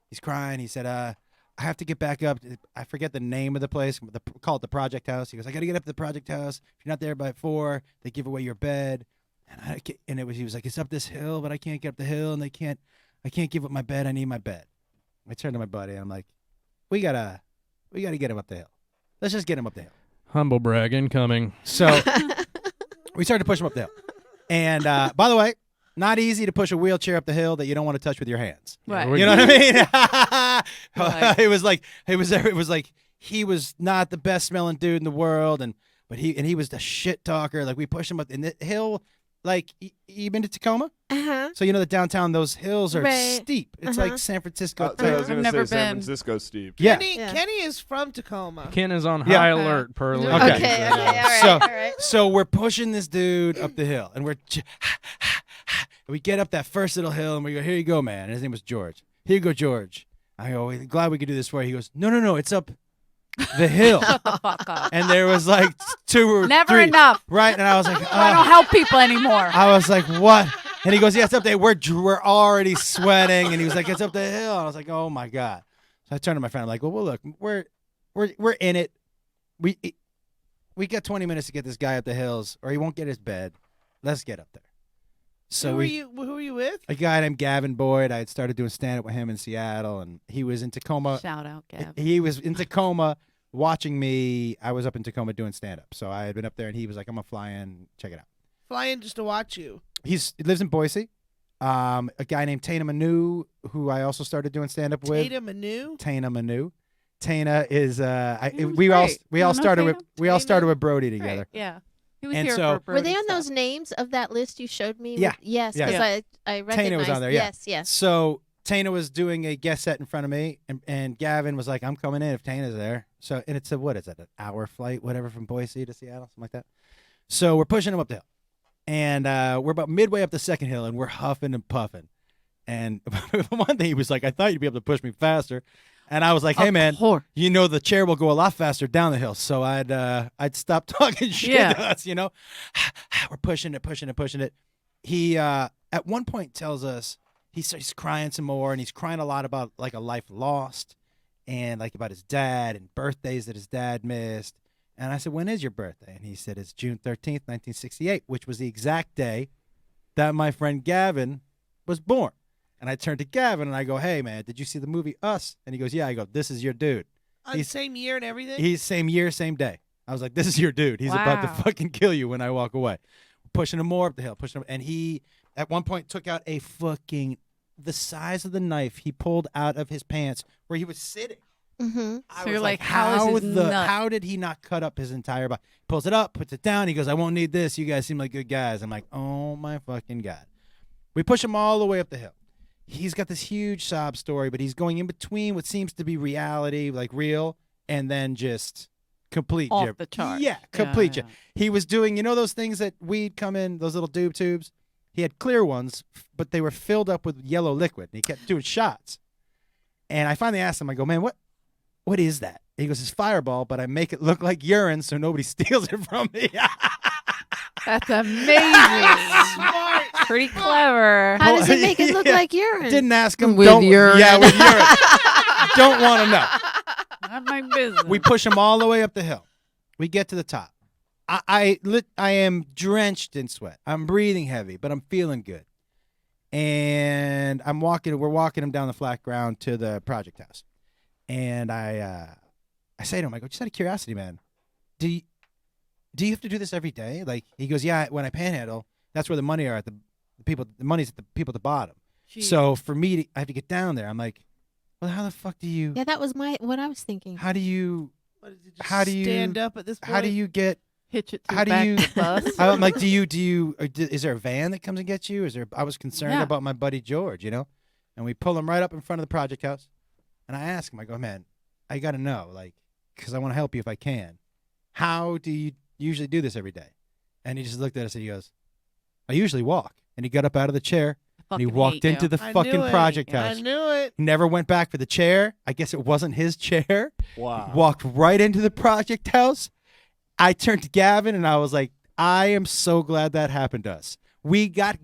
he's crying. He said, I have to get back up. I forget the name of the place. Call it the Project House. He goes, I got to get up to the Project House. If you're not there by 4, they give away your bed. And he was like, it's up this hill, but I can't get up the hill, and I can't give up my bed. I need my bed. I turned to my buddy, and I'm like, we gotta get him up the hill. Let's just get him up the hill. Humble brag incoming. So we started to push him up the hill. And by the way, not easy to push a wheelchair up the hill that you don't want to touch with your hands. Right. we- You know what I mean? Right. It was like he was not the best smelling dude in the world, but he was the shit talker. Like, we pushed him up in the hill. Like, you been to Tacoma? Uh-huh. So you know that downtown, those hills are Right. steep. It's Uh-huh. like San Francisco. I was thick. gonna never say San been. Francisco, Steve. Yeah. Yeah. Kenny is from Tacoma. Ken is on Yeah. high alert per Okay. Lincoln. Okay, all right, So- all right. So we're pushing this dude up the hill, and we get up that first little hill, and we go, here you go, man. And his name was George. Here you go, George. I go, glad we could do this for you. He goes, no, it's up the hill. Shut the fuck up. And there was like 2 or Never 3. enough. Right, and I was like, I don't help people anymore. I was like, what? And he goes, yeah, it's up there. We're already sweating. And he was like, it's up the hill. And I was like, oh my God. So I turned to my friend. I'm like, well, look, we're in it. We got 20 minutes to get this guy up the hills, or he won't get his bed. Let's get up there. So Who are you with? a guy named Gavin Boyd. I had started doing stand-up with him in Seattle, and he was in Tacoma. Shout out, Gav. He was in Tacoma watching me. I was up in Tacoma doing stand-up. So I had been up there, and he was like, I'm going to fly in, check it out. Fly in just to watch you. He lives in Boise. A guy named Tana Manu, who I also started doing stand-up with. Ada Manu. Tana Manu. Tana is Mm, we all great. we You all know started Tana? with we all started Tana? with Brody Great, together. yeah. He was And here so- for Were they birdie on stuff. those names of that list you showed me? Yeah. Yes, Yeah. because I recognized. Tana was on there, yeah. Yes. So Tana was doing a guest set in front of me, and Gavin was like, I'm coming in if Tana's there. So, and it's what is it, an hour flight, whatever, from Boise to Seattle, something like that. So we're pushing him up the hill. And we're about midway up the second hill, and we're huffing and puffing. And one day he was like, I thought you'd be able to push me faster. And I was like, hey, man, you know the chair will go a lot faster down the hill. So I'd stop talking shit to us, you know. We're pushing it. He, at one point, tells us, he's crying some more, and he's crying a lot about, like, a life lost and, like, about his dad and birthdays that his dad missed. And I said, when is your birthday? And he said, it's June 13th, 1968, which was the exact day that my friend Gavin was born. And I turned to Gavin, and I go, hey, man, did you see the movie Us? And he goes, yeah. I go, this is your dude. He's same year and everything? He's same year, same day. I was like, this is your dude. He's about to fucking kill you when I walk away. Pushing him more up the hill, and he, at one point, took out a fucking, the size of the knife he pulled out of his pants where he was sitting. Mm-hmm. I So you're was like, how is his nut? how did he not cut up his entire body? Pulls it up, puts it down. He goes, I won't need this. You guys seem like good guys. I'm like, oh my fucking God. We push him all the way up the hill. He's got this huge sob story, but he's going in between what seems to be reality, like real, and then just complete Off the chart. Yeah, complete. Yeah. He was doing, you know, those things that weed come in, those little tubes. He had clear ones, but they were filled up with yellow liquid, and he kept doing shots. And I finally asked him, I go, man, what is that? He goes, it's Fireball, but I make it look like urine so nobody steals it from me. That's amazing. Smart. Pretty clever. How does it make it look Yeah. like urine? Didn't ask him. With Don't, urine. Yeah, with urine. Don't want to know. Not my business. We push him all the way up the hill. We get to the top. I am drenched in sweat. I'm breathing heavy, but I'm feeling good. And we're walking him down the flat ground to the project house. And I say to him, I go, just out of curiosity, man, do you have to do this every day? Like, he goes, yeah, when I panhandle, that's where the money are the money's at the people at the bottom. Jeez. So for me, I have to get down there. I'm like, well, how the fuck do you, Yeah, that was what I was thinking. how do you, What, is it just How do you- stand up at this point? how do you get, hitch it to how the do back you- of the bus. I'm like, is there a van that comes and gets you? I was concerned Yeah. about my buddy George, you know? And we pull him right up in front of the project house. And I ask him, I go, man, I got to know, like, because I want to help you if I can. How do you usually do this every day? And he just looked at us and he goes, I usually walk. And he got up out of the chair and he Fucking walked hate you. into the I fucking knew it. project I house. knew it. Never went back for the chair. I guess it wasn't his chair. Wow. Walked right into the project house. I turned to Gavin and I was like, I am so glad that happened to us. We got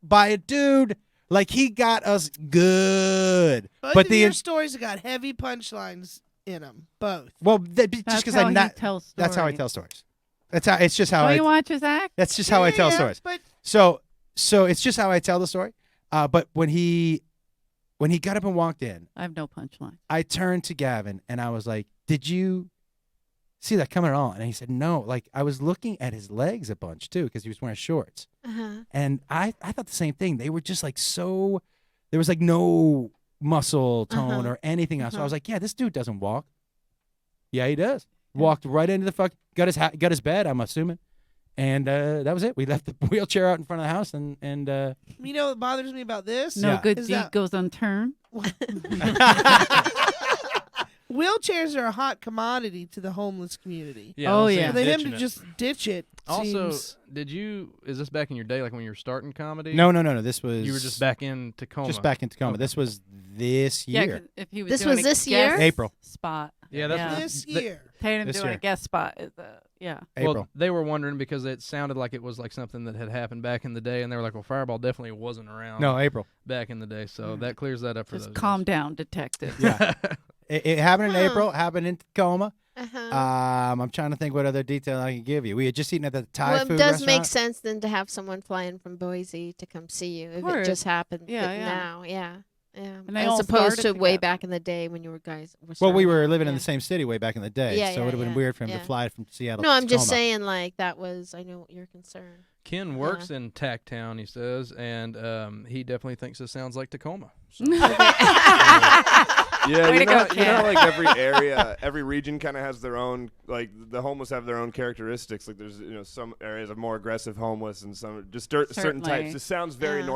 by a dude. Like, he got us good. Both but of the your stories have got heavy punchlines in them. Both. well, just That's because how I he not tells that's how I stories. tell stories. It's just how Don't I you watch his act? that's just how I tell Yeah, stories. But So it's just how I tell the story. But when he got up and walked in, I have no punchline. I turned to Gavin and I was like, did you see that coming at all? And he said, no. Like, I was looking at his legs a bunch too because he was wearing shorts. Uh-huh. And I thought the same thing. They were just like so, there was like no muscle tone Uh-huh. or anything else. So I Uh-huh. was like, yeah, this dude doesn't walk. Yeah, he does. Walked right into the got his bed, I'm assuming. And that was it. We left the wheelchair out in front of the house and you know what bothers me about this? No Yeah. good Is deed that- goes unturned. Wheelchairs are a hot commodity to the homeless community. Yeah, Oh, I'm yeah. For saying him ditching to it. just ditch it Also, seems... is this back in your day, like when you were starting comedy? no. This was You were just back in Tacoma. Just back in Tacoma. Okay. This was this Yeah, year. 'cause if he was This doing was a this year? guest April. spot. Yeah, that's what- This the- year. Paid him This doing year. a guest spot. Yeah. April. Well, they were wondering because it sounded like it was like something that had happened back in the day, and they were like, "Well, Fireball definitely wasn't around No, April. back in the day." So Mm. that clears that up for Just those calm guys. down, detective. Yeah. It happened in Huh. April. Happened in Tacoma. Uh-huh. I'm trying to think what other detail I can give you. We had just eaten at the Thai Well, it food does make restaurant. sense then to have someone fly in from Boise to come see you if Or- it just happened yeah, yeah. now. Yeah. Yeah. And they As all opposed to started way together. back in the day when you were guys were Well, we starting were out, living in yeah. the same city way back in the day, Yeah, so it yeah, would have been yeah, weird for him yeah. to fly from Seattle No, to I'm just Tacoma. saying like that was I know your concern. Ken works in Tacktown, he says, and he definitely thinks it sounds like Tacoma. So, Yeah, Way to go, you know how, Ken. like every area, every region kind of has their own, like the homeless have their own characteristics. Like there's, some areas of more aggressive homeless and some just certain Certainly. types. It sounds very Yeah.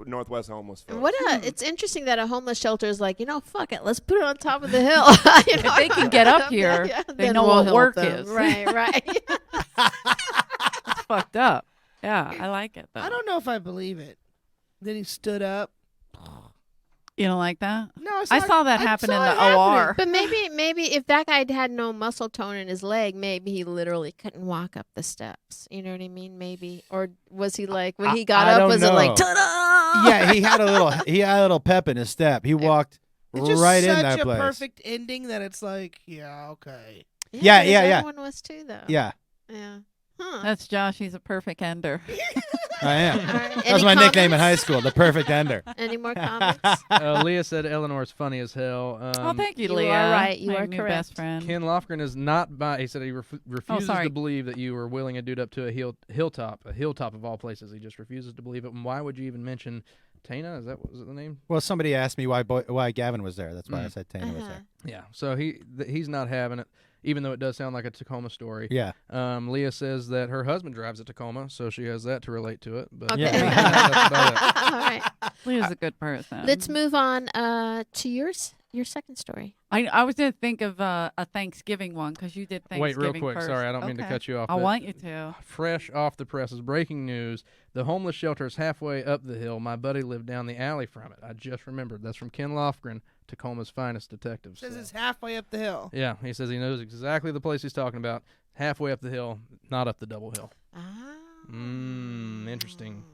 northwest homeless folks. What it's interesting that a homeless shelter is like, fuck it, let's put it on top of the hill. If they can get up here, they then know we'll what help work them. is. Right. It's fucked up. Yeah, I like it though. I don't know if I believe it. Then he stood up. You don't like that? No, I saw that happen in saw the it happening. OR. But maybe if that guy had no muscle tone in his leg, maybe he literally couldn't walk up the steps. You know what I mean? Maybe, or was he like when he got I up? don't Was it like know. ta-da? Yeah, he had a little pep in his step. He walked It's just right in such that a place. perfect ending that it's like, yeah, okay. Yeah, because yeah. Everyone was too though. Yeah, Yeah. Huh. That's Josh. He's a perfect ender. I am. All right. That Any was my nickname in comments? high school, the perfect ender. Any more comments? Leah said Eleanor's funny as hell. Oh, thank you, you Leah. are right. You my are new correct. best friend. Ken Lofgren is not by. He said he refuses sorry. to believe that you were wheeling a dude up to a hilltop of all places. He just refuses to believe it. And why would you even mention Tana? Was it the name? Well, somebody asked me why Gavin was there. That's why I said Tana was there. Yeah. So he's not having it, even though it does sound like a Tacoma story. Yeah. Leah says that her husband drives a Tacoma, so she has that to relate to it. But Okay. Yeah. that's about it. All right. Leah's a good person. Let's move on to your second story. I was going to think of a Thanksgiving one because you did Wait, Thanksgiving real quick. first. Sorry, I don't mean to Okay. cut you off. I but want you to. fresh off the presses, breaking news. The homeless shelter is halfway up the hill. My buddy lived down the alley from it. I just remembered. That's from Ken Lofgren, Tacoma's finest detective. Says So. it's halfway up the hill. Yeah, he says he knows exactly the place he's talking about. Halfway up the hill, not up the double hill. Ah. Interesting.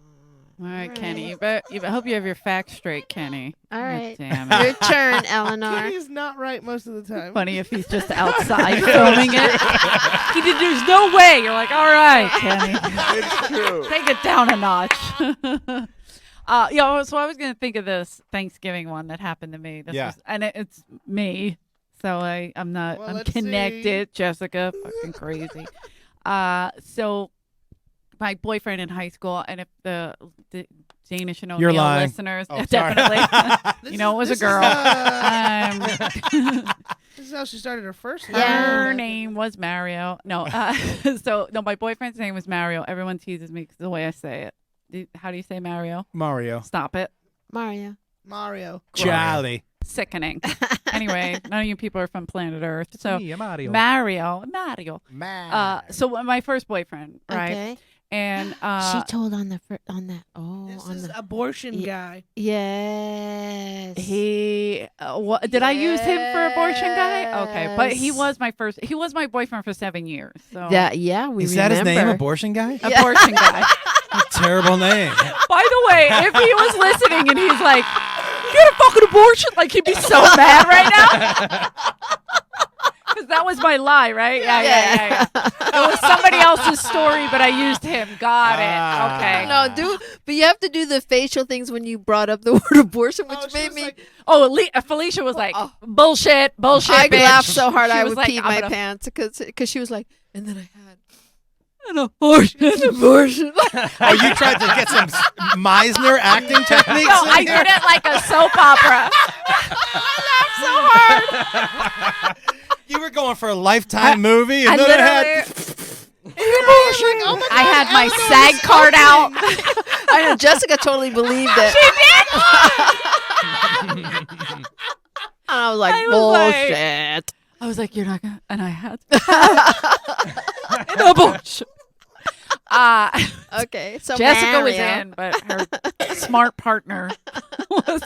All right, All Kenny. right. I hope you have your facts straight, Kenny. All God right. damn Your it. turn, Eleanor. Kenny's not right most of the time. Funny if he's just outside filming it. There's no way. You're like, all right, Kenny. It's true. Take it down a notch. So I was going to think of this Thanksgiving one that happened to me. Yeah. It's me. So I'm not, Well, I'm let's connected. Jessica, fucking crazy. So my boyfriend in high school, and if the Danish and You're O'Neill lying. listeners, Oh, sorry. definitely. You know, it was a This is, girl. This is how she started her first one. Her name was Mario. No, my boyfriend's name was Mario. Everyone teases me because the way I say it. How do you say Mario? Mario. Stop it. Mario. Mario. Charlie. Sickening. Anyway, none of you people are from planet Earth. So Me, Mario. Mario. So my first boyfriend, right? Okay. And She told on that. This On is the. abortion guy. Yes. he did I use him for abortion guy? Okay, but he was my first. He was my boyfriend for 7 years. So Yeah, we Is that his name, remember. abortion guy? abortion guy. Terrible name. By the way, if he was listening and he's like, "Get a fucking abortion," like he'd be so mad right now. Because that was my lie, right? Yeah. It was somebody else's story, but I used him. Got it. Okay. No, but you have to do the facial things when you brought up the word abortion, which she made was me. like, Oh, Felicia was like, bullshit. I Bitch. laughed so hard She I was would like, pee I'm my gonna- pants because she was like, and then I had an abortion. Oh, you tried to get some Meisner acting techniques? No, in I here? did it like a soap opera. I laughed so hard. You were going for a Lifetime movie, and I then literally. oh my I God, had my Eleanor SAG was card out. I know Jessica totally believed it. I was like, I was like- bullshit. I was like, you're not gonna, and I had an abortion. Okay, so Jessica was Mario. in, but her smart partner was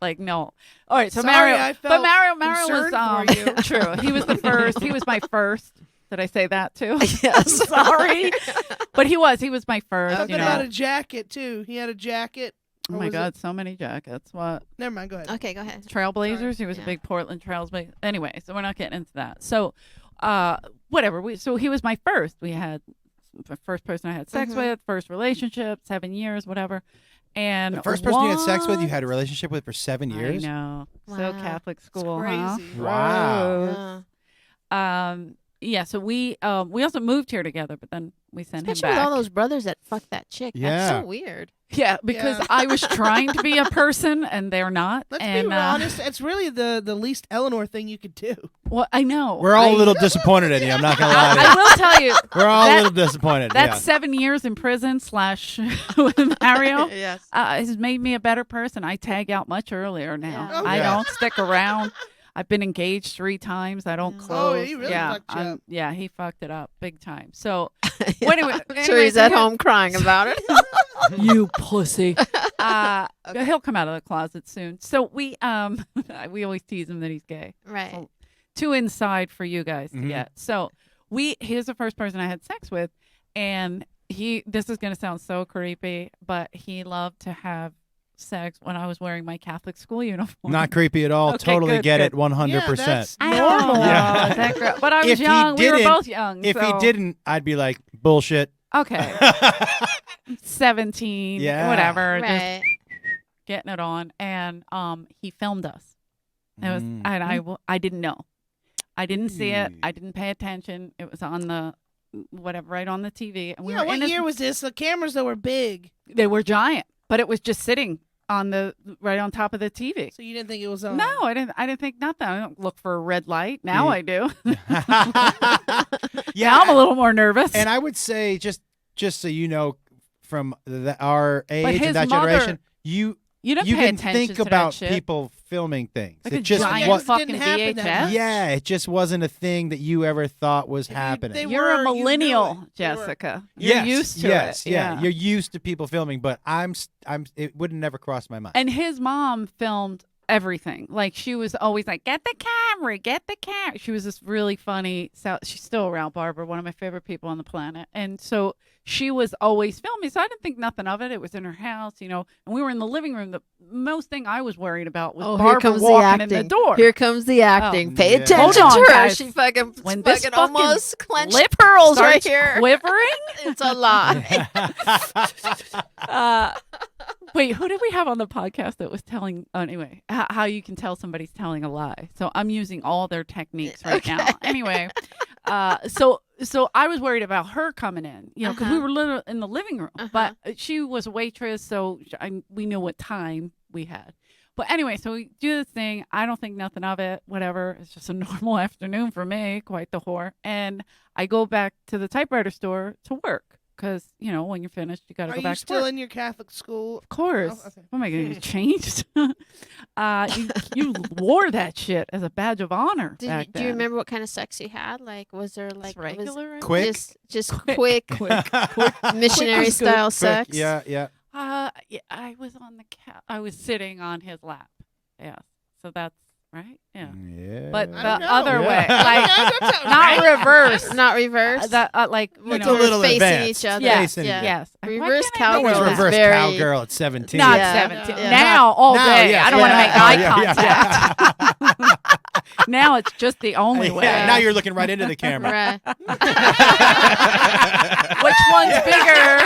like, no. All right, so Sorry, Mario, I but felt Mario was concerned for you. true. He was the first. He was my first. Did I say that too? Yes. Sorry, but he was my first. Something You know. about a jacket too. He had a jacket. Oh Or my was God, so many jackets. What? Never mind. Go ahead. Okay, go ahead. Trailblazers. He was Yeah. a big Portland Trailblazer. Anyway, so we're not getting into that. So, whatever. So he was my first. We had the first person I had sex with, first relationship, 7 years, whatever. And The first person you had sex with, you had a relationship with for 7 years? I know. So Wow. Catholic It's school, huh? crazy. Wow. Yeah. yeah, so we also moved here together, but then we sent Especially him with back. all those brothers that fuck that chick. Yeah. That's so weird. Yeah, because Yeah. I was trying to be a person and they're not. Let's and, be honest. It's really the least Eleanor thing you could do. Well, I know. We're all a little disappointed in you. I'm not gonna lie to you. I will tell you. We're all a that- little disappointed. That Yeah. 7 years in prison / with Mario Yes. has made me a better person. I tag out much earlier now. Yeah. Oh, I yeah. don't stick around. I've been engaged 3 times. I don't Yeah. close. Oh, he really yeah, fucked you up. yeah, he fucked it up big time. So, well, anyway, I'm sure he's at home crying about it. you pussy. He'll come out of the closet soon. So we always tease him that he's gay. Right. So, too inside for you guys to Mhm. get. So he's the first person I had sex with, and this is gonna sound so creepy, but he loved to have sex when I was wearing my Catholic school uniform. Not creepy at all. Okay, Totally good, get good. it 100%. Yeah, that's I don't normal. know. Yeah. That girl, but I was If he young. We were didn't- both young. If he so- didn't, I'd be like, bullshit. okay, 17, Yeah. whatever, just Right. getting it on, and he filmed us. It was, Mm. and I didn't know. I didn't see it. Mm. I didn't pay attention. It was on the whatever, right on the TV. And we Yeah, were what in his- year was this? The cameras that were big, They were giant, but it was just sitting on the right on top of the TV. so you didn't think it was on. No, I didn't think nothing. I don't look for a red light. Now Yeah. I do. Yeah, Now I'm a little more nervous. And I would say, just so you know, from our age his and that mother- generation, you you didn't you pay didn't attention think to about that shit. people filming things. Like It a just giant was. fucking Didn't happen that VHS. much. Yeah, it just wasn't a thing that you ever thought was If you- happening. they You're a were, you knew millennial, it. They were. Jessica. You're yes, used to yes, it. yeah. You're used to people filming, but it would never cross my mind. And his mom filmed everything. Like, she was always like, get the camera, get the camera. She was this really funny. She's still around, Barbara, one of my favorite people on the planet. And so she was always filming. So I didn't think nothing of it. It was in her house, and we were in the living room. The most thing I was worried about was Oh, here Barbara comes the walking in acting. the door. Here comes the acting. Pay Yeah. attention Hold on, to her. guys. She fucking, When this fucking fucking almost clenched lip pearls right starts here. quivering. It's a lie. Wait, who did we have on the podcast that was telling? Anyway, how you can tell somebody's telling a lie. So I'm using all their techniques right now. Anyway, so I was worried about her coming in, because we were literally in the living room, but she was a waitress, so we knew what time we had. But anyway, so we do this thing. I don't think nothing of it. Whatever. It's just a normal afternoon for me. Quite the whore. And I go back to the typewriter store to work. Because, when you're finished, you got to Are go you back to still work. in your Catholic school? Of course. Oh, okay. What am I going to get changed? You wore that shit as a badge of honor. Do back you then. remember what kind of sex you had? Like, was there Just like regular? Quick? just quick missionary was good. style Quick, sex? yeah. Yeah, I was on the I was sitting on his lap. Yeah. So that's right. Yeah. Yeah. But I the don't know. other Yeah. way, like Not not reverse. Not reverse. Like It's When a we're little facing advanced. each other. Yeah. Facing- Yeah. yes. Reverse Why can't I no do one's cowgirl that? is reverse very- cowgirl at 17. Not Yeah. 17. Yeah. Now all Now, day. yes, I don't want to make eye yeah. contact. Now it's just the only way. Yeah, now you're looking right into the camera. Right. Which one's bigger?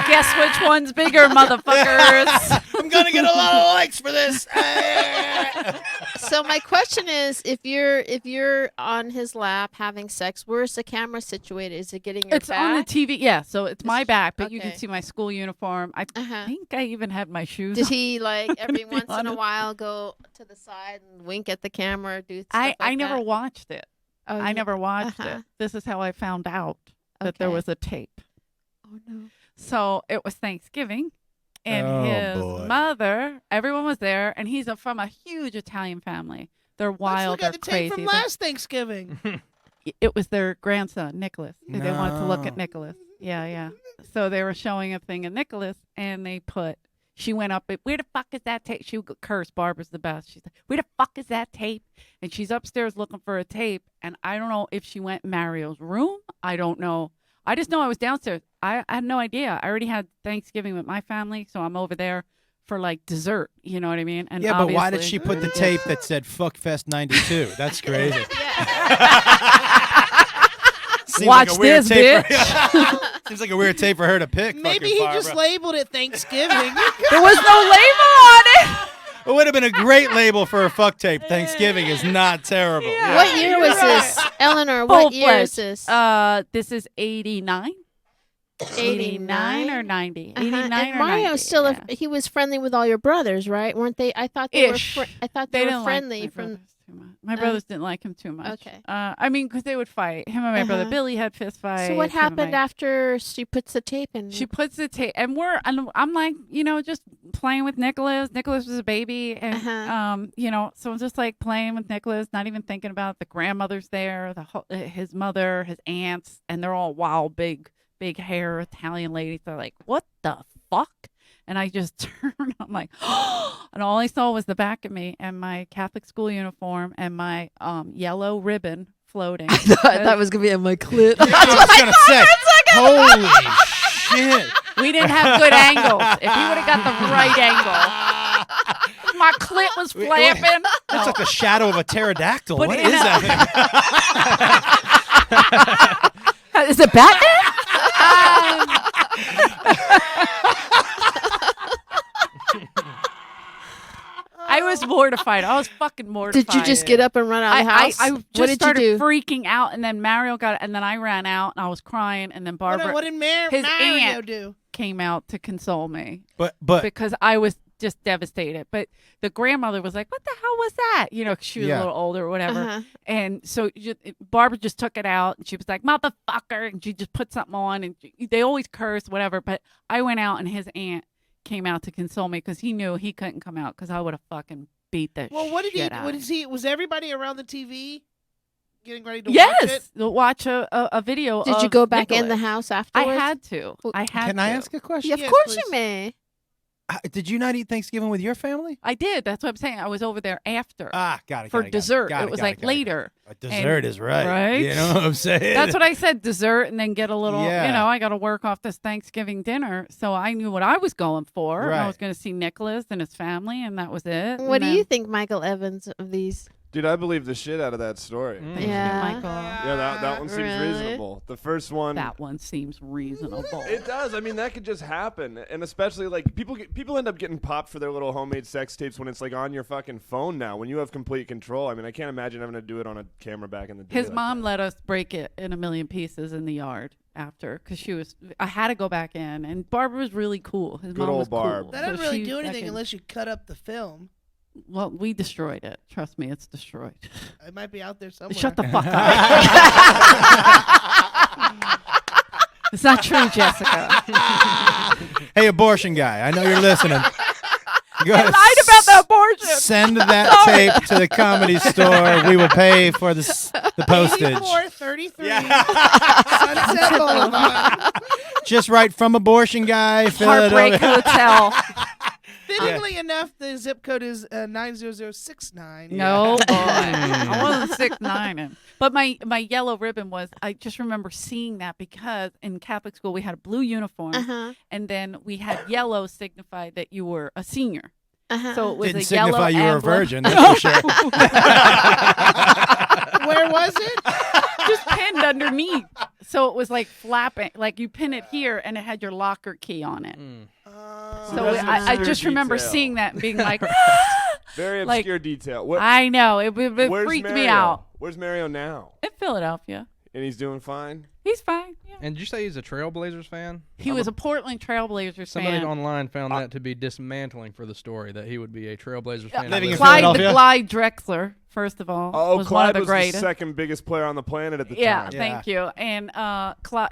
Guess which one's bigger, motherfuckers. I'm gonna get a lot of likes for this. So my question is, if you're on his lap having sex, where's the camera situated? Is it getting your It's on the back? TV. Yeah, so it's my back, but you can Okay. see my school uniform. I Uh-huh. think I even had my shoes Did on. he like every be once in a honest. while go to the side and wink at the camera? Do stuff like I never that? watched it. Oh, I you- never watched uh-huh. it. This is how I found out that there Okay. was a tape. Oh no. So it was Thanksgiving, and Oh, his boy. mother, everyone was there, and he's from a huge Italian family. They're wild, Let's look at the they're tape crazy. from last Thanksgiving. It was their grandson, Nicholas. They wanted to look at No. Nicholas. Yeah. So they were showing a thing of Nicholas, and she went up, where the fuck is that tape? She would curse. Barbara's the best. She's like, where the fuck is that tape? And she's upstairs looking for a tape, and I don't know if she went in Mario's room. I don't know. I just know I was downstairs. I had no idea. I already had Thanksgiving with my family, so I'm over there for like dessert. You know what I mean? And Yeah, but why did obviously- she put the tape that said "Fuckfest '92"? That's crazy. Seems Watch like a weird this, tape for- Seems like a weird tape for her to pick. Maybe fucking he Barbara. just labeled it Thanksgiving. There was no label on it. It would have been a great label for a fuck tape. Thanksgiving is not terrible. Yeah. What year was this, Eleanor? What year is this? This is 89. 89 or 90. 89 And or Mario 90. still yeah. he was friendly with all your brothers, right? Weren't they? I thought they Ish. were. I thought They they were didn't friendly like my from. brothers too much. My brothers didn't like him too much. Okay. I mean, because they would fight. Him and my brother Uh-huh. Billy had fist fights. So what him and happened my- after she puts the tape in? She puts the tape, and I'm like, just playing with Nicholas. Nicholas was a baby, and so I'm just like playing with Nicholas, not even thinking about the grandmother's there, his mother, his aunts, and they're all wild, big hair Italian ladies. They're like, what the fuck? And I just turned. I'm like, and all I saw was the back of me and my Catholic school uniform and my yellow ribbon floating. I thought that was gonna be on my clit. I was gonna say, holy shit! We didn't have good angles. If he would have got the right angle, my clit was flapping. That's like the shadow of a pterodactyl. But What in is a- that thing? Is it Batman? I was mortified. I was fucking mortified. Did you just get up and run out of the house? I just what did started you do? freaking out, and then Mario got it, and then I ran out, and I was crying, and then Barbara What did his Mario aunt do? came out to console me But because I was just devastated. But the grandmother was like, "What the hell was that?" 'Cause she was Yeah. a little older or whatever. Uh-huh. And so Barbara just took it out, and she was like, "Motherfucker," and she just put something on, and they always curse, whatever. But I went out, and his aunt came out to console me because he knew he couldn't come out because I would have fucking beat the Well, what did he? shit out What of is he? Was everybody around the TV getting ready to watch it? Yes, watch a video. Did you of go back in the Nicholas. house I afterwards? had to. I had. can to. I ask a question? Yeah, of Yes, course please. you may. Did you not eat Thanksgiving with your family? I did. That's what I'm saying. I was over there after Got it. for got it, dessert. got It was got like got later. A dessert is right. right? You know what I'm saying? That's what I said. Dessert, and then get a little. Yeah. I got to work off this Thanksgiving dinner, so I knew what I was going for. And I Right. was going to see Nicholas and his family, and that was it. What And do then- you think, Michael Evans, of these? Dude, I believe the shit out of that story. Thank you, Yeah. Michael. Yeah, that one seems Really? reasonable. The first one. That one seems reasonable. It does. I mean, that could just happen, and especially like people end up getting popped for their little homemade sex tapes when it's like on your fucking phone now. When you have complete control. I mean, I can't imagine having to do it on a camera back in the day. His like mom that. let us break it in a million pieces in the yard after because I had to go back in, and Barbara was really cool. His Good mom old was Barb. cool. That doesn't So really she do anything fucking- unless you cut up the film. Well, we destroyed it. Trust me, it's destroyed. It might be out there somewhere. Shut the fuck up. It's not true, Jessica. Hey, abortion guy, I know you're listening. Go ahead. Lied about the abortion. Send that tape to the Comedy Store. We will pay for the postage. 8433 Sunset Boulevard. Just right from Abortion Guy, Heartbreak Philadelphia. Hotel. Fittingly enough, the zip code is 90069. No, boy. I wasn't 6'9". But my yellow ribbon was, I just remember seeing that because in Catholic school we had a blue uniform Uh-huh. and then we had yellow signified that you were a senior. Uh-huh. So it was Didn't a yellow signify you were a emblem. virgin, that's for sure. Where was it? Just pinned underneath. So it was like flapping, like you pin it here and it had your locker key on it. So that's an I obscure just remember detail. seeing that and being like, Very like- obscure detail. What, I know, it where's freaked Mario? me out. Where's Mario now? In Philadelphia. And he's doing fine. He's fine. Yeah. And did you say he's a Trailblazers fan? He was a Portland Trailblazers Somebody fan. online found that to be dismantling for the story, that he would be a Trailblazers fan. Living in Clyde Philadelphia? Clyde Drexler, first of all, Oh, was Clyde one of the was the greatest. second biggest player on the planet at the Yeah, time. thank you. And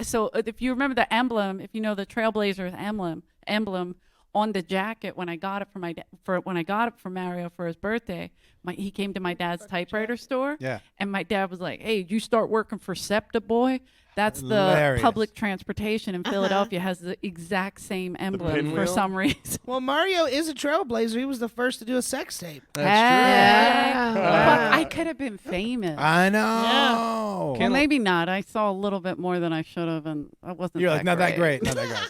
so if you remember the emblem, if you know the Trailblazers emblem on the jacket when I got it for Mario for his birthday, he came to my dad's typewriter store. Yeah. And my dad was like, "Hey, you start working for SEPTA, boy." That's the Hilarious. public transportation in Philadelphia has the exact same emblem for pinwheel? some reason. Well, Mario is a trailblazer. He was the first to do a sex tape. That's Yeah. true. Wow. I could have been famous. I know. Well, maybe not. I saw a little bit more than I should have, and I wasn't. You're like, not that great. Not that great.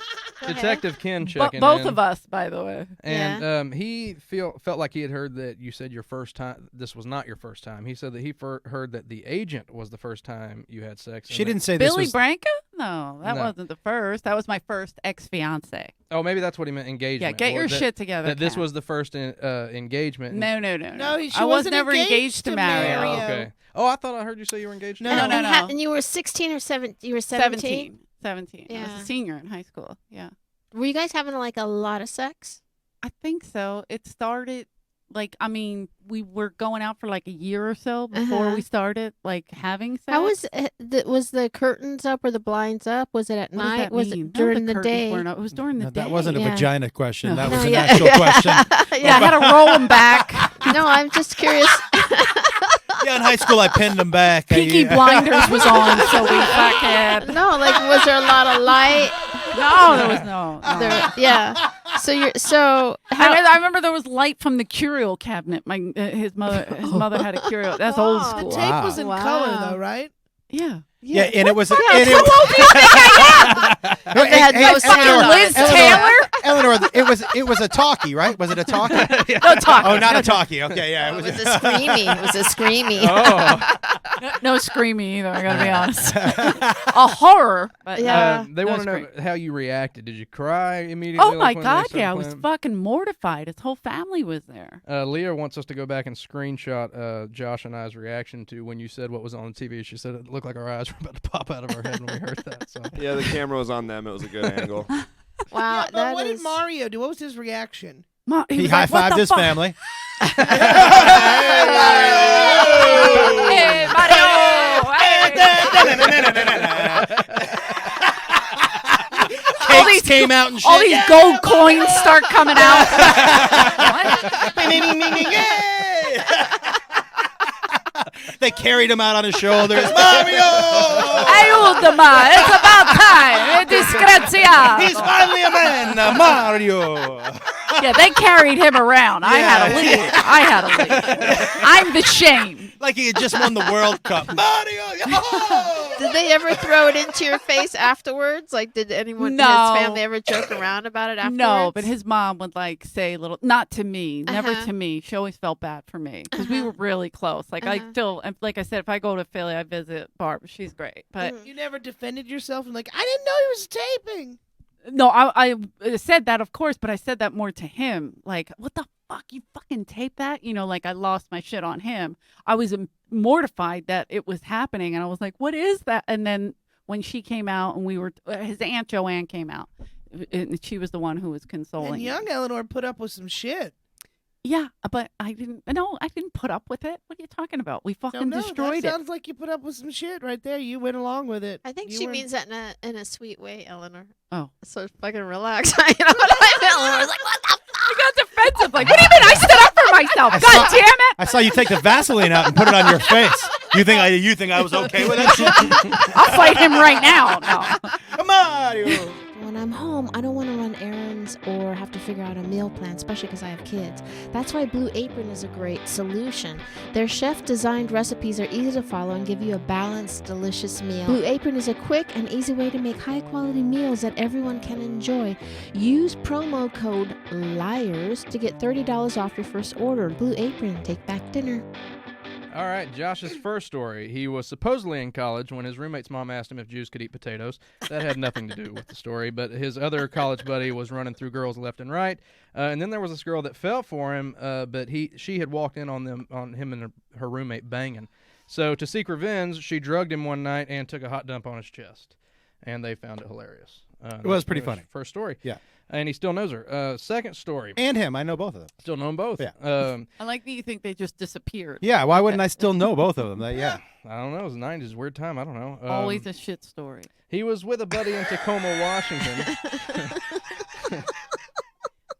Detective Ken But checking both in. of us, by the way. And he felt like he had heard that you said your first time. This was not your first time. He said that he heard that the agent was the first time you had sex. She and didn't say this Billy was. Branca? No, that No. wasn't the first. That was my first ex-fiance. Oh, maybe that's what he meant. Engagement. Yeah, get your that, shit together. That this Kat. was the first engagement. No. No, she I was wasn't never engaged to Mario. Mario. Oh, okay. Oh, I thought I heard you say you were engaged. No. to No. And you were 16 or 17? You were 17? 17. I Yeah. was a senior in high school. Yeah. Were you guys having like a lot of sex? I think so. It started we were going out for like a year or so before Uh-huh. we started like having sex. How was was the curtains up or the blinds up? Was it at What does night? that Was mean? it No, during the curtains day? weren't up. It was during the No, day. that wasn't a Yeah. vagina question. That No, was an yeah. actual question. Yeah, I had to roll them back. No, I'm just curious. Yeah, in high school I pinned them back. Peaky Blinders was on, so we fucking. No, like was there a lot of light? No, there was no. Yeah. So I remember there was light from the curio cabinet. His mother had a curio. That's old Oh. The school. tape was in Wow. color, though, right? Yeah. Yeah, and it was. How and it, old do you think I am? Hey, They had hey, no hey, sound Eleanor, on Liz it. Taylor? Eleanor, it was a talkie, right? Was it a talkie? No talk. Oh, not a talkie. Okay, yeah, It was a screamy. It was a screamy. Oh, No screamy either. I gotta be honest. A horror. But Yeah. they no want to know scream. how you reacted. Did you cry immediately? Oh my like, when they God! started Yeah, I was playing? fucking mortified. His whole family was there. Leah wants us to go back and screenshot Josh and I's reaction to when you said what was on TV. She said it looked like our eyes were about to pop out of our head when we heard that. So Yeah, the camera was on them. It was a good angle. Wow, Yeah, but that what is. did Mario do? What was his reaction? He was high like, "What fived the his fuck?" family. Hey, Mario! Cakes came out and shit. All these gold coins start coming out. They carried him out on his shoulders. Mario! Ayúdame! It's about time! Disgrazia! He's finally a man, Mario. Yeah, they carried him around. I had to leave. I'm the shame. Like he had just won the World Cup. Mario! Oh! Did they ever throw it into your face afterwards? Like, did anyone in No. his family ever joke around about it afterwards? No, but his mom would like say little, not to me, never Uh-huh. to me. She always felt bad for me because we were really close. Like I still, like I said, if I go to Philly, I visit Barb. She's great, but You never defended yourself and like, I didn't know he was taping. no, I said that, of course, but I said that more to him. Like, what the fuck? You fucking tape that? You know, like I lost my shit on him. I was mortified that it was happening, and I was like, what is that? And then when she came out, and we were, his Aunt Joanne came out, and she was the one who was consoling. And young Eleanor put up with some shit. Yeah, but I didn't. No, I didn't put up with it. What are you talking about? We fucking No, destroyed that it. sounds like you put up with some shit right there. You went along with it. I think You she weren't- means that in a sweet way, Eleanor. Oh. So fucking relax. You know what I meant? Eleanor was like, what the fuck? I got defensive. Like, what do you mean? I stood up for myself. God damn it! I saw you take the Vaseline out and put it on your face. You think I was okay with that shit? I'll fight him right now. No. Mario! When I'm home, I don't want to run errands or have to figure out a meal plan, especially because I have kids. That's why Blue Apron is a great solution. Their chef-designed recipes are easy to follow and give you a balanced, delicious meal. Blue Apron is a quick and easy way to make high-quality meals that everyone can enjoy. Use promo code LIARS to get $30 off your first order. Blue Apron, take back dinner. All right, Josh's first story. He was supposedly in college when his roommate's mom asked him if Jews could eat potatoes. That had nothing to do with the story, but his other college buddy was running through girls left and right. And then there was this girl that fell for him, but she had walked in on him and her roommate banging. So to seek revenge, she drugged him one night and took a hot dump on his chest. And they found it hilarious. It was pretty funny. First story. Yeah. And he still knows her. Second story. And him. I know both of them. Still know them both. Yeah. I like that you think they just disappeared. Yeah, why wouldn't I still know both of them? Yeah. I don't know. It was the 90s. Weird time. I don't know. Always a shit story. He was with a buddy in Tacoma, Washington.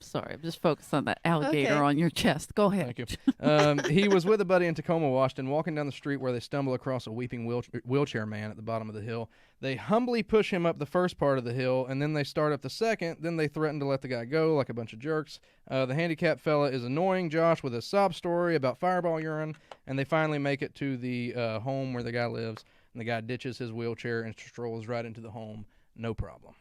Sorry, I'm just focused on that alligator Okay. on your chest. Go ahead. Thank you. He was with a buddy in Tacoma, Washington, walking down the street where they stumble across a weeping wheelchair man at the bottom of the hill. They humbly push him up the first part of the hill, and then they start up the second. Then they threaten to let the guy go like a bunch of jerks. The handicapped fella is annoying Josh with a sob story about fireball urine, and they finally make it to the home where the guy lives, and the guy ditches his wheelchair and strolls right into the home. No problem.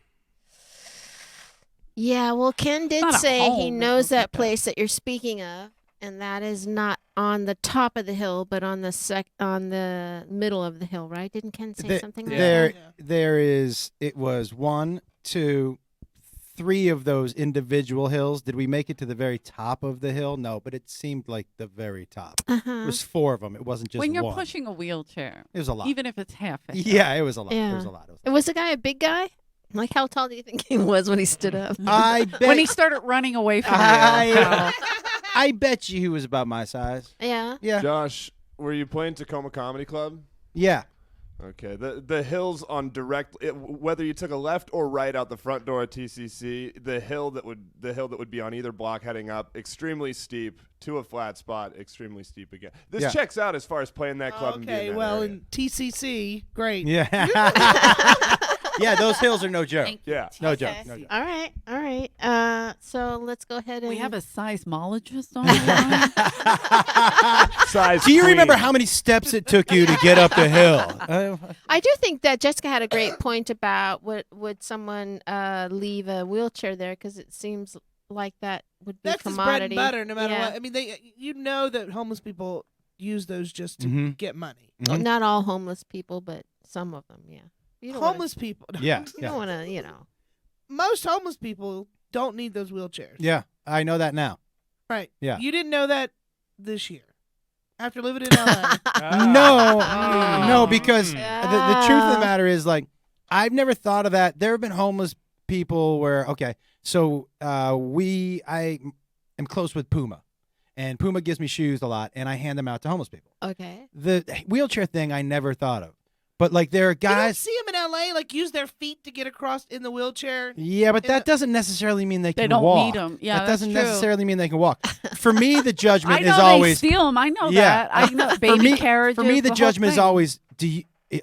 Yeah, well, Ken did not a say he home, knows it's like that place that you're speaking of. And that is not on the top of the hill, but on the middle of the hill, right? Didn't Ken say something like that? There is. It was 1, 2, 3 of those individual hills. Did we make it to the very top of the hill? No, but it seemed like the very top. It was 4 of them. It wasn't just when you're one. pushing a wheelchair, It was a lot. even if it's half a hill. Yeah, it was a lot. Yeah. It was a lot. Was the guy a big guy? Like, how tall do you think he was when he stood up? I bet. When he started running away from you. I bet you he was about my size. Yeah. Yeah. Josh, were you playing Tacoma Comedy Club? Yeah. Okay. The hills on whether you took a left or right out the front door at TCC, the hill that would be on either block heading up, extremely steep to a flat spot, extremely steep again. This checks out as far as playing that club. And being Okay, in that well, area. in TCC, great. Yeah. Yeah, those hills are no joke. Yeah. No joke. No joke. All right. So let's go ahead and We have a seismologist on the line. Size Do you queen. remember how many steps it took you to get up the hill? I do think that Jessica had a great point about would someone leave a wheelchair there, because it seems like that would be That's his bread commodity. and butter, no matter Yeah. what. I mean, that homeless people use those just to Mhm. get money. Well, not all homeless people, but some of them. Yeah. You don't Homeless people. Yeah. You Yeah. don't want to. Most homeless people don't need those wheelchairs. Yeah. I know that now. Right. Yeah. You didn't know that this year. After living in LA. No, because the truth of the Ah. matter is, like, I've never thought of that. There have been homeless people where, okay, so I am close with Puma, and Puma gives me shoes a lot, and I hand them out to homeless people. Okay. The wheelchair thing I never thought of, but like there are You don't guys. see them in LA like use their feet to get across in the wheelchair. Yeah, but in that doesn't necessarily mean they They can don't walk. need 'em. Yeah, that that's doesn't true. necessarily mean they can walk. For me, the I judgment know is they always steal them. I know Yeah. that. I know baby carriages. For me, the whole judgment is thing. always,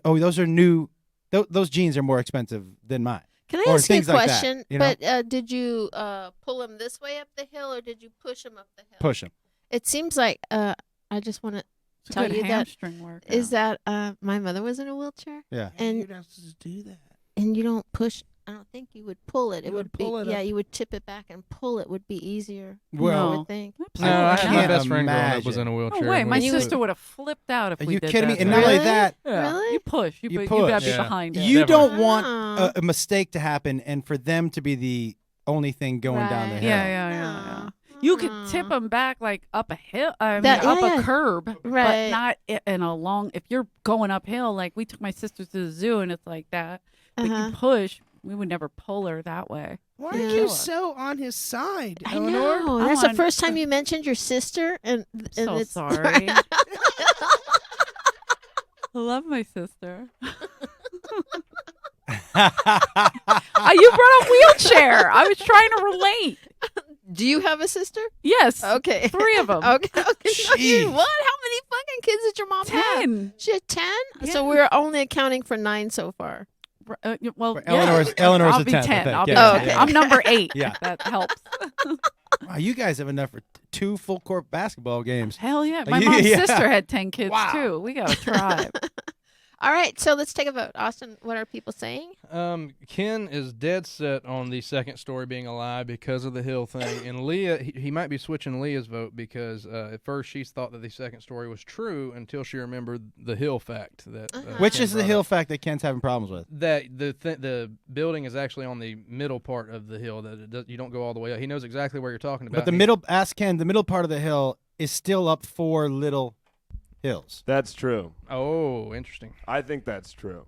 those are new. Those jeans are more expensive than mine. Can I Or ask you a things like that, question? you know? But did you pull him this way up the hill, or did you push him up the hill? Push them. It seems like I just want to It's a tell good you that hamstring workout. is that my mother was in a wheelchair, Yeah. and you're not supposed to do that. and you don't push. I don't think you would pull it. It You would would be pull it up. you would tip it back and pull it would be easier. I Well, would think. No, I had my can't best friend growing up was in imagine. a No wheelchair. way. My And you would- sister would have flipped out if Are we you did kidding me? that And to not her. only Really? that, Yeah. Really? You push. You, You you push. gotta be Yeah. behind it. you Never. don't want Ah. a mistake to happen and for them to be the only thing going down the Right. hill. Yeah. You could tip them back like up a hill, up yeah. a curb, but Right. not in a long. If you're going uphill, like we took my sister to the zoo, and it's like that. But Uh-huh. you push. We would never pull her that way. Why Yeah. are you so on his side, I Eleanor? know. I'm That's the on- first time you mentioned your sister, and So it's sorry. I love my sister. You brought a wheelchair. I was trying to relate. Do you have a sister? Yes. Okay. 3 of them. Okay. Jeez. What? How many fucking kids did your mom have? 10. She had 10? Yeah. So we're only accounting for 9 so far. Well, Well, Eleanor's I'll the be 10th, I 10. think. I'll be Yeah, 10. yeah. I'm number 8. Yeah. If that helps. Wow, you guys have enough for 2 full court basketball games. Hell yeah. My Yeah. mom's sister had 10 kids Wow. too. We got a tribe. All right. So let's take a vote. Austin, what are people saying? Ken is dead set on the second story being a lie because of the hill thing, and Leah, he might be switching Leah's vote because at first she thought that the second story was true until she remembered the hill fact that Which Ken is the brought hill up. fact that Ken's having problems with. That the building is actually on the middle part of the hill, that you don't go all the way up. He knows exactly where you're talking about. But the middle, ask Ken, the middle part of the hill is still up 4 little hills. That's true. Oh, interesting. I think that's true.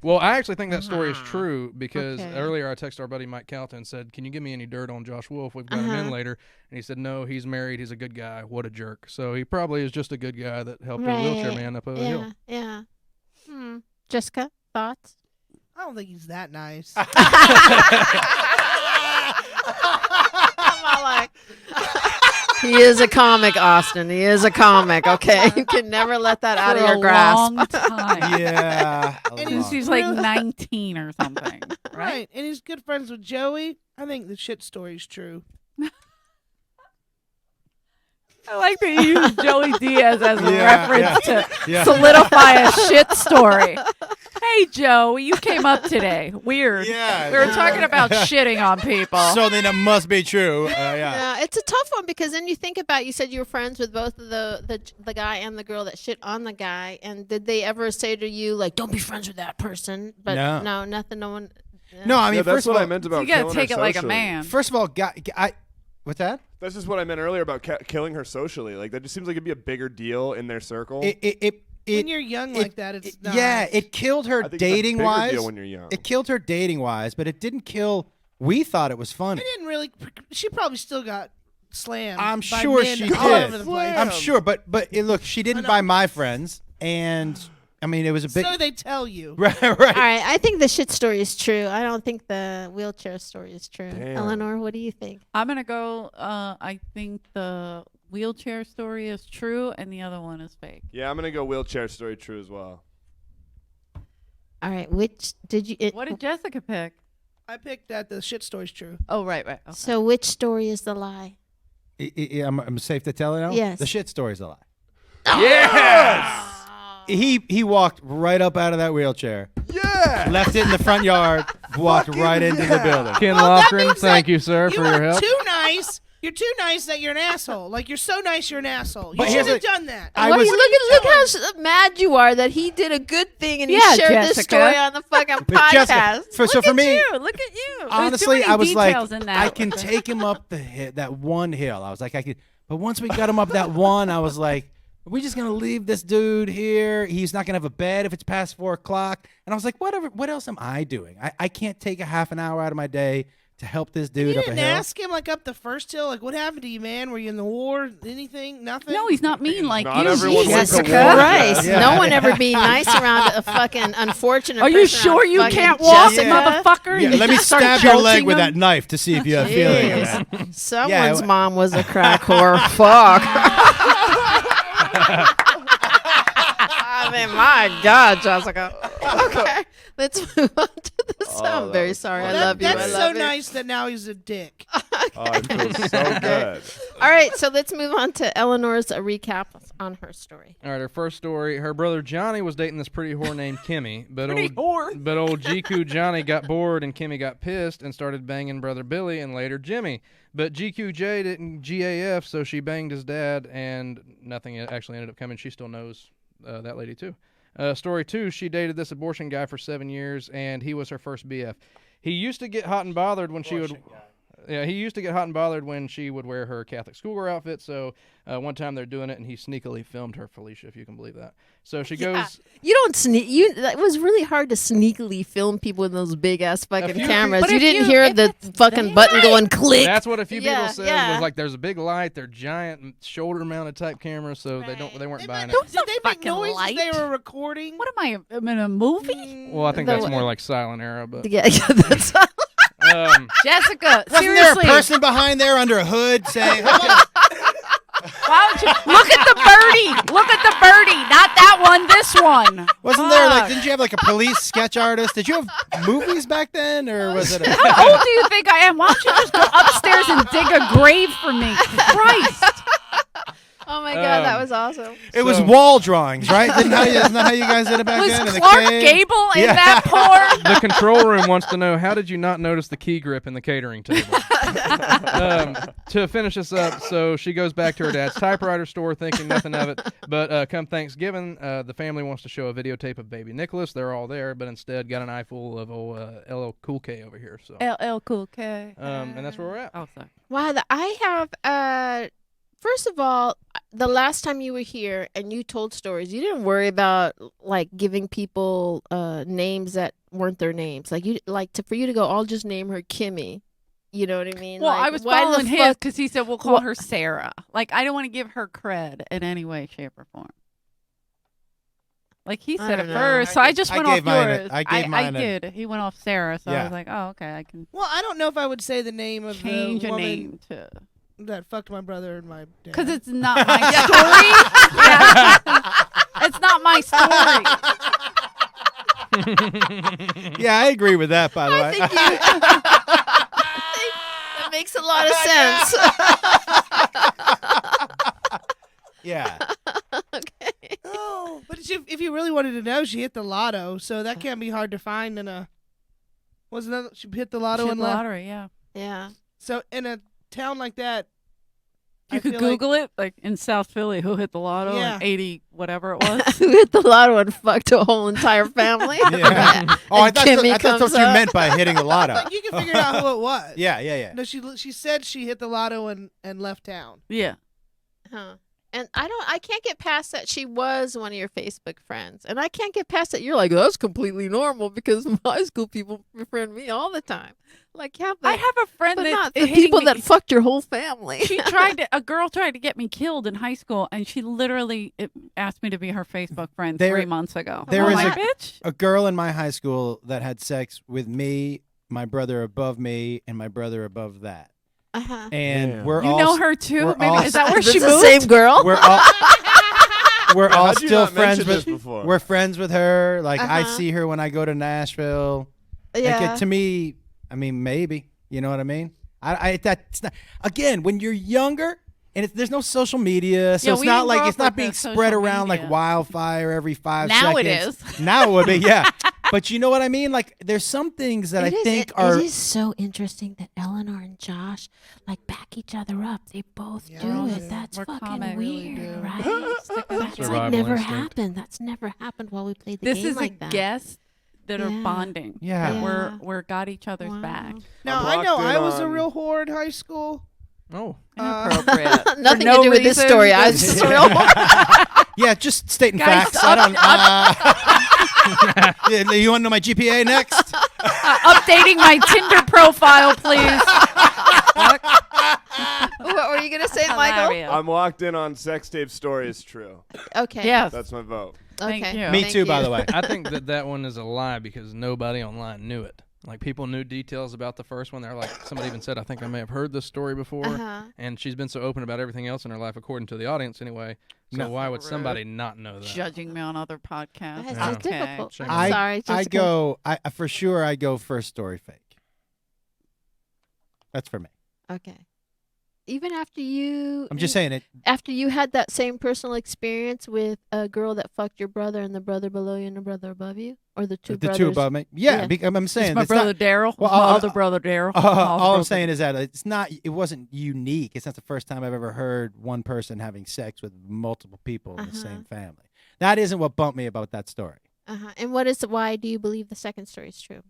Well, I actually think that story is true because Okay. earlier I texted our buddy Mike Calton and said, "Can you give me any dirt on Josh Wolf? We've got him in later." And he said, "No, he's married. He's a good guy. What a jerk." So he probably is just a good guy that helped a wheelchair man up a hill. Yeah. Jessica, thoughts? I don't think he's that nice. He is a comic, Austin. He is a comic. Okay, you can never let that out For of your a grasp. long time. Yeah. And Since she's like 19 or something, right? Right. And he's good friends with Joey. I think the shit story's true. I like that you use Joey Diaz as a Yeah, reference to yeah. solidify a shit story. Hey, Hey, Joe, you came up today. Weird. Yeah. We were talking about shitting on people. So then it must be true. Yeah. Yeah, it's a tough one because then you think about. You said you were friends with both of the guy and the girl that shit on the guy, and did they ever say to you like, "Don't be friends with that person"? But No. nothing. No one. No, I mean, that's first of what all, I meant about You got to killing take her it like a socially. man. First of all, what's that? That's just what I meant earlier about killing her socially. Like that just seems like it'd be a bigger deal in their circle. When you're young like that, it's not. Yeah, it killed her I think it's a dating bigger wise. deal when you're young. It killed her dating wise, but it didn't kill. We thought it was funny. It didn't really. She probably still got slammed. I'm by sure men she all did. over the place. I'm sure, but look, she didn't buy my friends, and I mean, it was a big. So they tell you. Right. All right, I think the shit story is true. I don't think the wheelchair story is true. Damn. Eleanor, what do you think? I'm going to go, I think the wheelchair story is true and the other one is fake. Yeah, I'm gonna go wheelchair story true as well. All right, which did you? What did Jessica pick? I picked that the shit story's true. Oh, right. Okay. So which story is the lie? I'm safe to tell it now. Yes. The shit story's a lie. Yes. He walked right up out of that wheelchair, Yeah. left it in the front yard, walked Fucking right into the yeah. building. Ken Well, that Lofgren, means thank that you, sir, for your are help. too nice. You're too nice that you're an asshole. Like you're so nice, you're an asshole. You But here's should have the- done that. I Look, was- look how mad you are that he did a good thing and he Yeah, shared this Jessica. story on the fucking But Jessica, podcast. so Look for at me, you. Look at you. honestly, There's too I many was like, details in that. I can take him up that one hill. I was like, I could, but once we got him up that one, I was like, are we just gonna leave this dude here? He's not gonna have a bed if it's past 4 o'clock. And I was like, whatever. What else am I doing? I can't take a half an hour out of my day to help this You dude up a didn't hill. ask him like up the first hill, like what happened to you, man? Were you in the war? Anything? Nothing. No, he's not mean like Not you. everyone went to Jessica war. Christ. Yeah. No one ever be nice around a fucking unfortunate Are you person sure around you fucking can't walk, Jessica? motherfucker? Yeah, You let me just start stab your leg jolting with him? that knife to see if you have feeling. in that. Jeez. Someone's Yeah. mom was a crack whore. Fuck. I mean, my God, Jessica. Okay, let's move on to this. Oh, I'm that very was sorry. funny. I love you. That's I so love you. nice that now he's a dick. Oh, I feel so good. All right, so let's move on to Eleanor's recap on her story. All right, her first story. Her brother Johnny was dating this pretty whore named Kimmy, but Pretty whore. but old GQ Johnny got bored and Kimmy got pissed and started banging brother Billy and later Jimmy. But GQJ didn't GAF, so she banged his dad and nothing actually ended up coming. She still knows that lady too. Story 2, she dated this abortion guy for 7 years and he was her first BF. He used to get hot and bothered when she would. Yeah, he used to get hot and bothered when she would wear her Catholic schoolgirl outfit. So one time they're doing it, and he sneakily filmed her, Felicia, if you can believe that. So she goes. You don't sneak. It was really hard to sneakily film people with those big ass fucking few cameras. people- You But if didn't you- hear if the it's fucking there- button going click. That's what a few Yeah, people said. yeah. Was like, there's a big light. They're giant shoulder-mounted type cameras, so they weren't They buying might- it. Did they make fucking noises light. they were recording? What am I in a movie? Well, I think The that's what? more like silent era, but Yeah, that's. Jessica, Wasn't seriously. there a person behind there under a hood saying, "Hold on." Why don't you look at the birdie? Look at the birdie, not that one. This one. Wasn't there like? Fuck. Didn't you have like a police sketch artist? Did you have movies back then, or was it? How old do you think I am? Why don't you just go upstairs and dig a grave for me? Christ. Oh my God, that Um, was awesome. It was So- wall drawings, right? Isn't that how you guys did it back Was then? In the Clark cave? Gable in Yeah. that porn? the control room wants to know, how did you not notice the key grip in the catering table? To finish this up, so she goes back to her dad's typewriter store thinking nothing of it. But come Thanksgiving, the family wants to show a videotape of baby Nicholas. They're all there, but instead got an eyeful of old LL Cool K over here. So, LL Cool K. and that's where we're at. Oh, sorry. Wow, I have. First of all, the last time you were here and you told stories, you didn't worry about like giving people names that weren't their names. Like for you to go, I'll just name her Kimmy. You know what I mean? Well, like, I was why the following his fuck- because he said we'll call Wha- her Sarah. Like, I don't want to give her cred in any way, shape, or form. Like he I said don't at know. first, so I just I went gave off mine a- yours. I gave mine a- did. He went off Sarah, so I Yeah. was like, oh, okay, I can Well, I don't know if I would say the name of change the a woman name to that fucked my brother and my dad. because it's not my story. Yeah. It's not my story. Yeah, I agree with that. By the I way, think that makes a lot of sense. yeah. Okay. No, but if you really wanted to know, she hit the lotto, so that can't be hard to find in a. Wasn't that she hit the lotto She hit and the left? lottery, yeah. Yeah. So in a town like that, You I could feel like- Google it, like in South Philly, who hit the lotto Yeah. in 80, whatever it was. Who hit the lotto and fucked a whole entire family? Yeah. Oh, I And thought, Kimmy I thought that's what comes you up. meant by hitting the lotto. Like, you can figure out who it was. Yeah. No, she said she hit the lotto and left town. Yeah. Huh. And I can't get past that she was one of your Facebook friends. And I can't get past that you're like, that's completely normal because high school people befriend me all the time. Like, yeah, but I have a friend but that not the hitting people me- that fucked your whole family. a girl tried to get me killed in high school, and she literally asked me to be her Facebook friend There- 3 months ago. there I'm was like, a- bitch. A girl in my high school that had sex with me, my brother above me, and my brother above that. Uh-huh. And Damn. we're You all know her too? we're Maybe all- is that where Is she this the moved? same girl? we're all we're all How'd you still not friends mention with this before? we're friends with her. Like I Uh-huh. see her when I go to Nashville. Yeah. Like, to me, I mean, maybe, you know what I mean? That's not, again, when you're younger and there's no social media, so Yeah, it's we not didn't like grow it's up not with being the social spread around media. like wildfire every 5 Now it seconds. is. Now it would be, yeah. But you know what I mean? Like there's some things that I think are It is so interesting that Eleanor and Josh like back each other up. They both Yeah, do we it. do. That's We're fucking comics. weird, Really do. right? That's like Survival never instinct. happened. That's never happened while we played the This game is like a that. guess that are Yeah. bonding. Yeah. That Yeah. we're got each other's Wow. back. Now I'm I know locked in I was a on- real whore in high school. Oh. Inappropriate. Nothing For no to do with this reason, story. I was just- just a real yeah, just stating Guys, facts. I don't. Yeah, you want to know my GPA next? Updating my Tinder profile, please. What were you gonna say, Michael? Hilarious. I'm locked in on sex tape story is true. Okay. Yes. That's my vote. Thank Okay. you. Me Thank too, you. by the way. I think that one is a lie because nobody online knew it. Like people knew details about the first one. They're like, somebody even said, I think I may have heard this story before. Uh-huh. And she's been so open about everything else in her life, according to the audience anyway. So No. why would somebody not know that? Judging me on other podcasts. That's Yeah. it's difficult. Shame I'm on you. sorry. I Jessica. go. For sure. I go first story fake. That's for me. Okay. Even after you, I'm just saying it. after you had that same personal experience with a girl that fucked your brother and the brother below you and the brother above you, or the two The brothers. two above me. Yeah, Yeah. I'm saying It's my it's brother not. Daryl. Well, my other brother Daryl. All I'm saying is that it's not. It wasn't unique. It's not the first time I've ever heard one person having sex with multiple people in the Uh-huh. same family. That isn't what bumped me about that story. Uh-huh. And why do you believe the second story is true?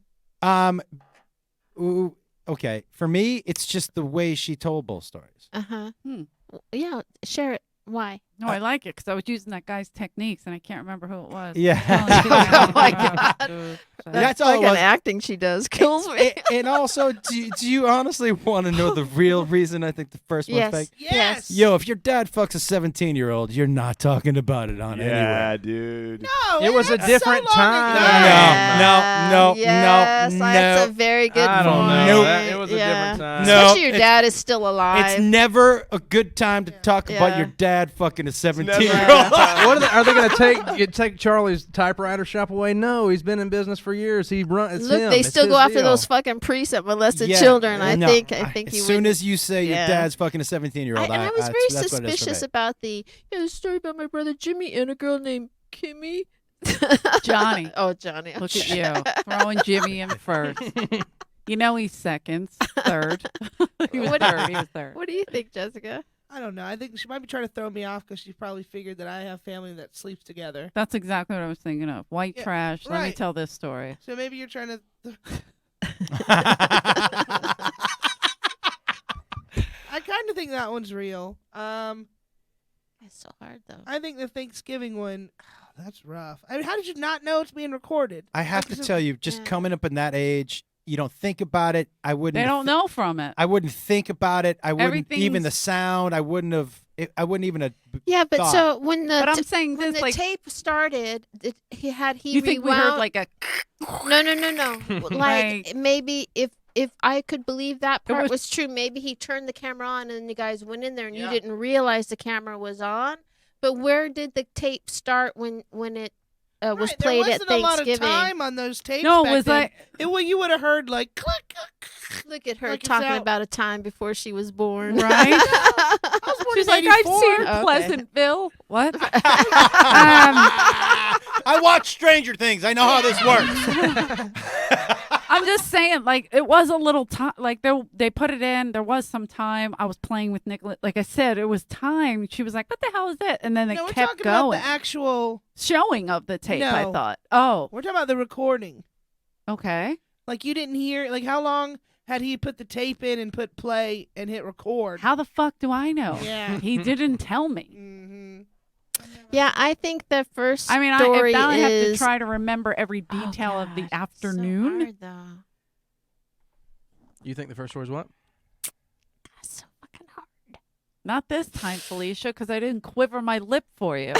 Ooh, okay. For me, it's just the way she told both stories. Uh-huh. Hmm. Yeah, share it. Why? No, I like it because I was using that guy's techniques and I can't remember who it was. Yeah. Oh my God. That's all it fucking was. acting she does kills me. And also, do you honestly want to know the real reason I think the first one's Yes. fake? Yes. Yo, if your dad fucks a 17-year-old, you're not talking about it on anywhere. Yeah, dude. No, It was a that's different so long time. ago. No. Yes, that's no. a very good I don't know. point. Nope. It was a Yeah. different time. No. Especially your it's- dad is still alive. It's never a good time to talk about Yeah. your dad fucking a Never 17-year-old. What are they going to take Charlie's typewriter shop away? No, he's been in business for years. He run. It's Look, him. they It's still his go after deal. those fucking priests that molested Yeah. children. I No, think as you soon would. as you say your Yeah. dad's fucking a 17-year-old, and I was that's very what it is for suspicious me. about the story about my brother Jimmy and a girl named Kimmy. Johnny. Oh, Johnny. Look at you throwing Jimmy in first. You know he's second, third. He was What- third. He was third. What do you think, Jessica? I don't know. I think she might be trying to throw me off because she probably figured that I have family that sleeps together. That's exactly what I was thinking of. White Yeah, trash. Let me right. tell this story. So maybe you're trying to. I kind of think that one's real. It's so hard though. I think the Thanksgiving one. That's rough. I mean, how did you not know it's being recorded? I have to tell you, just Yeah. coming up in that age, you don't think about it. I wouldn't. They don't know from it. I wouldn't think about it. I wouldn't even the Everything's- sound. I wouldn't have. I wouldn't even have. Yeah, but thought. so when the But I'm saying when this, the like, tape started, he you think we heard rewound? like a No. Like Right. maybe if I could believe that It part was- was true, maybe he turned the camera on and you guys went in there and you Yeah. didn't realize the camera was on. But where did the tape start when it was Right, played there at wasn't a lot of Thanksgiving. time on those tapes. No, it back was then. like You would have heard like click. Look at her Like it's talking out. about a time before she was born. right. I was born She's in like, I've 84. seen Okay. Pleasantville. What? I watch Stranger Things. I know how this works. I'm just saying, like, it was a little time. Like, they put it in. There was some time. I was playing with Nicholas. Like I said, it was time. She was like, "What the hell is it?" And then it No, we're kept talking about going. the actual. Showing of the tape. I No. thought. Oh, We're talking about the recording. okay. Like you didn't hear. Like how long had he put the tape in and put play and hit record? How the fuck do I know? Yeah. He didn't tell me. Mm-hmm. Yeah, I think the first I mean, story if now I have to is try to remember every Oh, detail of the gosh, afternoon. So hard, though. You think the first story is what? That's so fucking hard. Not this time, Felicia, because I didn't quiver my lip for you.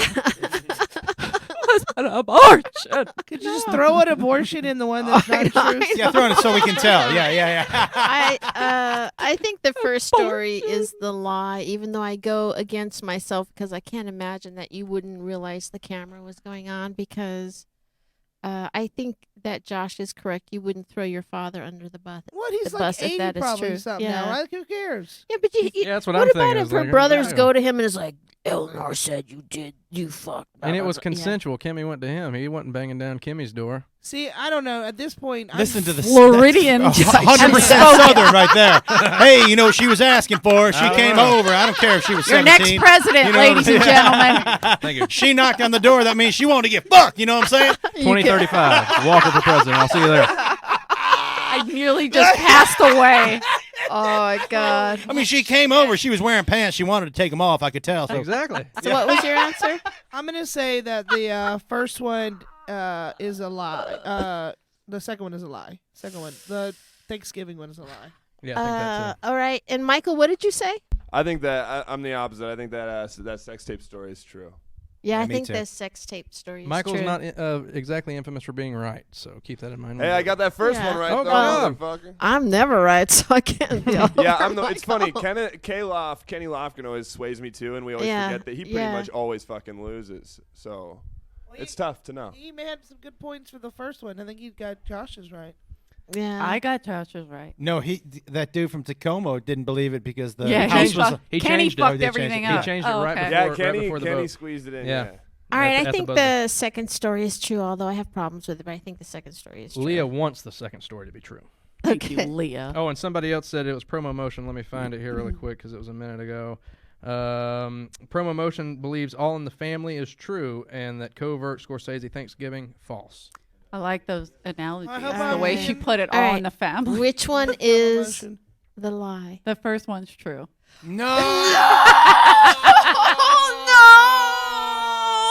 It was an abortion. Could you just throw an abortion in the one that's not true? Yeah, throwing it so we can tell. Yeah. I think the first story is the lie, even though I go against myself because I can't imagine that you wouldn't realize the camera was going on because I think that Josh is correct. You wouldn't throw your father under the bus. What? He's The like bus, if 80 that is probably true. something Yeah. now, right? Who cares? Yeah, but Yeah, that's what what I'm about thinking. if It's her like, brothers yeah. go to him and is like, Eleanor said you fucked. blah, And it blah, was blah." Yeah. consensual. Kimmy went to him. He wasn't banging down Kimmy's door. See, I don't know. At this point, Listen to the Floridian that's judge. 100% Southern right there. Hey, you know what she was asking for? She I don't came know. over. I don't care if she was Your 17. next president, You know ladies and gentlemen. Thank you. She knocked on the door. That means she wanted to get fucked. You know what I'm saying? 2035. Walker for president. I'll see you there. I nearly just passed away. Oh my god. I mean, she came over. She was wearing pants. She wanted to take them off. I could tell. So Exactly. So what was your answer? I'm gonna say that the first one is a lie. The second one is a lie. Second one, the Thanksgiving one, is a lie. Yeah, I think that too. All right. And Michael, what did you say? I think that I'm the opposite. I think that that sex tape story is true. Yeah, I me think too. the sex tape story is Michael's true. not exactly infamous for being right, so keep that in mind. Hey, I got that first Yeah. one right, Oh, though, God. motherfucker. I'm never right, so I can't be all Yeah, over It's funny. Michael. Kenny Lofgren always sways me too, and we always Yeah, forget that he pretty yeah. much always fucking loses. So it's tough to know. He had some good points for the first one. I think he got Josh's right. Yeah. I got Josh's right. no, that dude from Tacoma didn't believe it because the Yeah, house changed was. it. He Kenny changed it. Oh, fucked they changed everything it. He up. changed it Oh, right okay. before, Yeah, Kenny right before the vote. squeezed it in. Yeah. Yeah. All right, at I think buzzer. the second story is true, although I have problems with it, but I think the second story is true. Leah wants the second story to be true. Thank you, Okay. Leah. Oh, and somebody else said it was Promo Motion. Let me find it here really quick because it was a minute ago. Promo Motion believes All in the Family is true and that covert Scorsese Thanksgiving false. I like those analogies. I hope The I'm way she in. put it All all right. in the family. Which one is Promotion. the lie? The first one's true. No.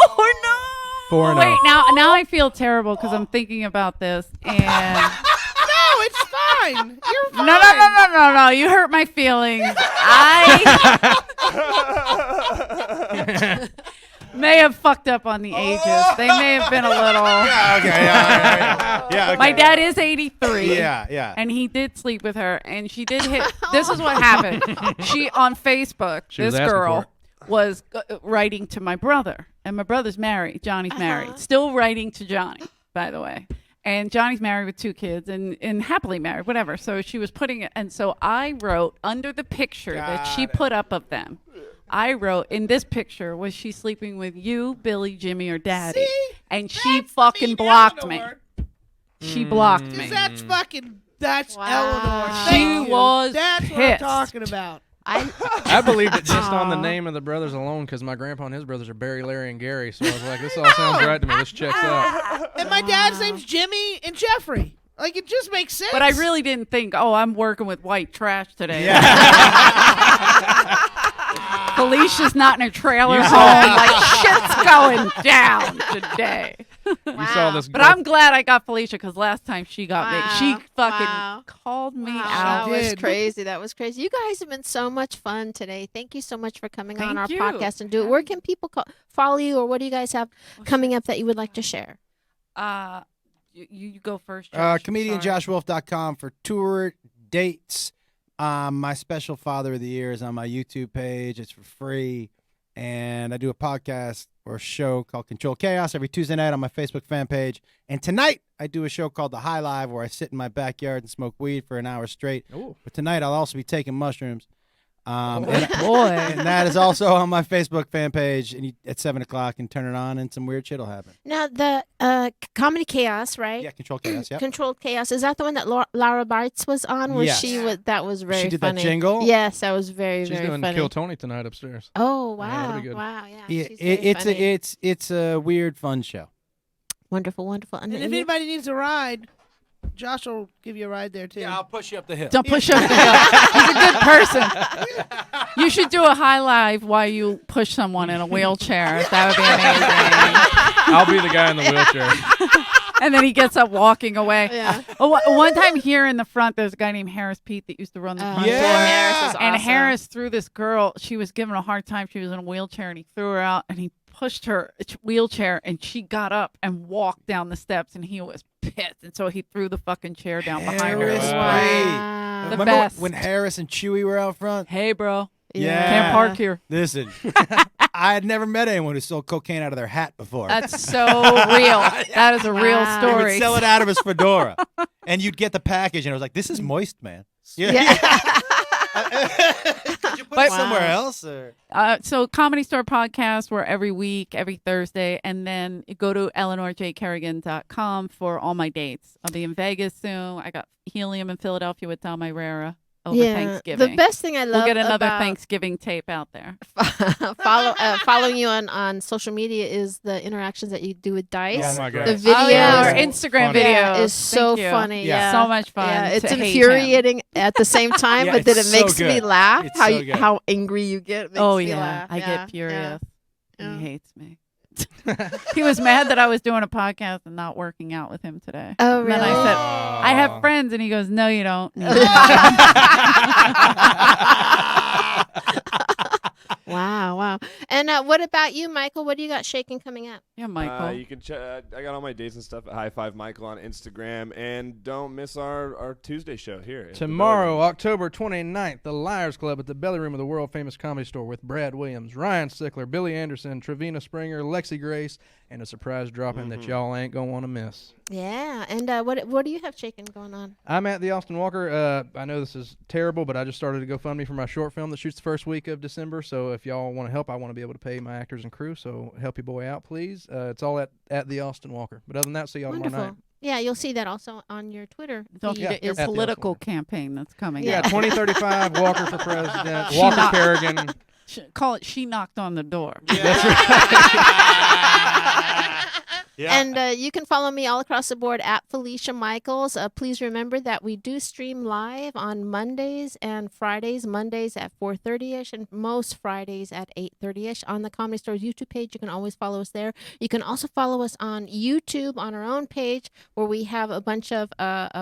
Oh, 4-0. Wait, now I feel terrible because I'm thinking about this and No, it's fine. You're fine. no. You hurt my feelings. I may have fucked up on the ages. They may have been a little. Yeah, okay. Yeah, okay. My dad is 83. Yeah. And he did sleep with her, and she did hit. This is what happened. She on Facebook. She was this asking girl for was writing to my brother, and my brother's married. Johnny's married. Still writing to Johnny, by the way. And Johnny's married with 2 kids and happily married, whatever. So she was putting it, and so I wrote under the picture that she put up of them. I wrote, in this picture, was she sleeping with you, Billy, Jimmy, or Daddy? See? And she That's fucking mean blocked me. Eleanor. She blocked me. That's fucking. That's Wow. Eleanor. She Thank you. was That's what I'm pissed. talking about. I believed it just on the Aw. name of the brothers alone because my grandpa and his brothers are Barry, Larry, and Gary. So I was like, this all sounds right to me. This checks out. And my dad's name's Jimmy and Jeffrey. Like it just makes sense. But I really didn't think, I'm working with white trash today. Felicia's not in her trailer You home. saw- Like, shit's going down today. You saw this. But I'm glad I got Felicia because last time she got me. She Wow. fucking Wow. called me Wow, out. that was did. crazy. That was crazy. You guys have been so much fun today. Thank you so much for coming on Thank our you. podcast and do it. Where can people follow you, or what do you guys have coming up that you would like to share? You go first, Josh. Sorry. ComedianJoshWolf.com for tour dates. My special Father of the Year is on my YouTube page. It's for free. and I do a podcast or a show called Control Chaos every Tuesday night on my Facebook fan page. And tonight I do a show called The High Live where I sit in my backyard and smoke weed for an hour straight. Ooh. But tonight I'll also be taking mushrooms. And that is also on my Facebook fan page, and at 7 o'clock, and turn it on, and some weird shit will happen. Now, the Comedy Chaos, right? Yeah, Control Chaos, yeah. Controlled Chaos. Is that the one that Lara Bites was on? Where Yes. that was very funny. She did that jingle? Yes, that was very, She's very doing funny. Kill Tony tonight upstairs. Oh, Yeah, wow. that'll be good. Wow, yeah. Yeah, she's very funny. it's a weird, fun show. Wonderful, wonderful. And if anybody needs a ride, Josh will give you a ride there too. Yeah, I'll push you up the hill. Don't push up. He's a good person. You should do a high live while you push someone in a wheelchair. That would be amazing. I'll be the guy in the wheelchair. And then he gets up walking away. Yeah. One time here in the front, there's a guy named Harris Pete that used to run the front Yeah. door. Harris is And awesome. Harris threw this girl. She was giving a hard time. She was in a wheelchair, and he threw her out, and he pushed her wheelchair, and she got up and walked down the steps, and he was pissed. And so he threw the fucking chair down behind her. Harris, Wow. Wow. The Remember best. when Harris and Chewy were out front? Hey, bro. Yeah. Can't park here. Listen, I had never met anyone who sold cocaine out of their hat before. That's so real. That is a real Wow. He would story. sell it out of his fedora, and you'd get the package, and it was like, "This is moist, man." Yeah. Could you put it somewhere else? Or? So Comedy Store Podcast, we're every week, every Thursday, and then go to EleanorJKerrigan.com for all my dates. I'll be in Vegas soon. I got Helium in Philadelphia with Tom Irera over Thanksgiving. The best thing I love We'll get another about Thanksgiving tape out there. following you on social media is the interactions that you do with Dice. Oh my God. The video Oh, yeah, our Videos. Instagram Funny. video is so Thank you. funny. Yeah. Yeah. So much fun. Yeah, it's to hate him. infuriating at the same time, Yeah, but then it it's so makes me good. laugh. It's How so good. how angry you get. It makes Oh me yeah, laugh. I Yeah, get furious. yeah. He hates me. He was mad that I was doing a podcast and not working out with him today. Oh, And then I really? said, I have friends, and he goes, no, you don't. Wow, wow. And what about you, Michael? What do you got shaking coming up? Yeah, Michael. You can check. I got all my dates and stuff at High Five Michael on Instagram, and don't miss our Tuesday show here at the Tomorrow, Belly October 29th, the Liars Club at the Belly Room of the World Famous Comedy Store with Brad Williams, Ryan Sickler, Billy Anderson, Trevina Springer, Lexi Grace, and a surprise drop-in that y'all ain't going to want to miss. Yeah. And what do you have shaking going on? I'm at the Austin Walker. I know this is terrible, but I just started a GoFundMe for my short film that shoots the first week of December. So if y'all want to help, I want to be able to pay my actors and crew. So help your boy out, please. It's all at the Austin Walker. But other than that, see y'all tomorrow night. Wonderful. Yeah, you'll see that also on your Twitter. Don't feed forget your is- at the political Austin campaign that's coming Yeah, up. 2035, Walker for president, She Walker not- Kerrigan. Call it She Knocked on the Door. Yeah. And you can follow me all across the board at Felicia Michaels. Please remember that we do stream live on Mondays and Fridays. Mondays at 4:30ish, and most Fridays at 8:30ish on the Comedy Store's YouTube page. You can always follow us there. You can also follow us on YouTube on our own page, where we have a bunch of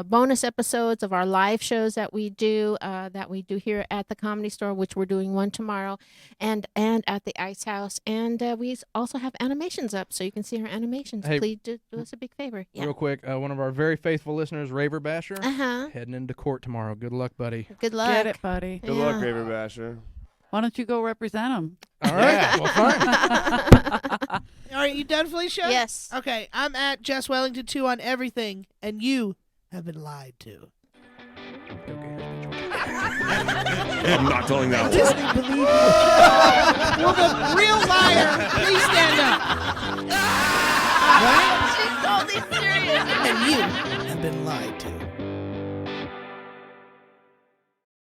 bonus episodes of our live shows that we do here at the Comedy Store, which we're doing one tomorrow, and at the Ice House. And we also have animations up, so you can see our animations. Hey, Please do us a big favor. Yeah. Real quick, one of our very faithful listeners, Raver Basher, Uh-huh. heading into court tomorrow. Good luck, buddy. Good luck. Get it, buddy. Good luck, Yeah. Raver Basher. Why don't you go represent him? All right. Yeah. Well, fine. All right, you done, Felicia? Yes. Okay, I'm at Jess Wellington 2 on everything, and you have been lied to. I'm not telling that one. Disney believe you. Will the real liar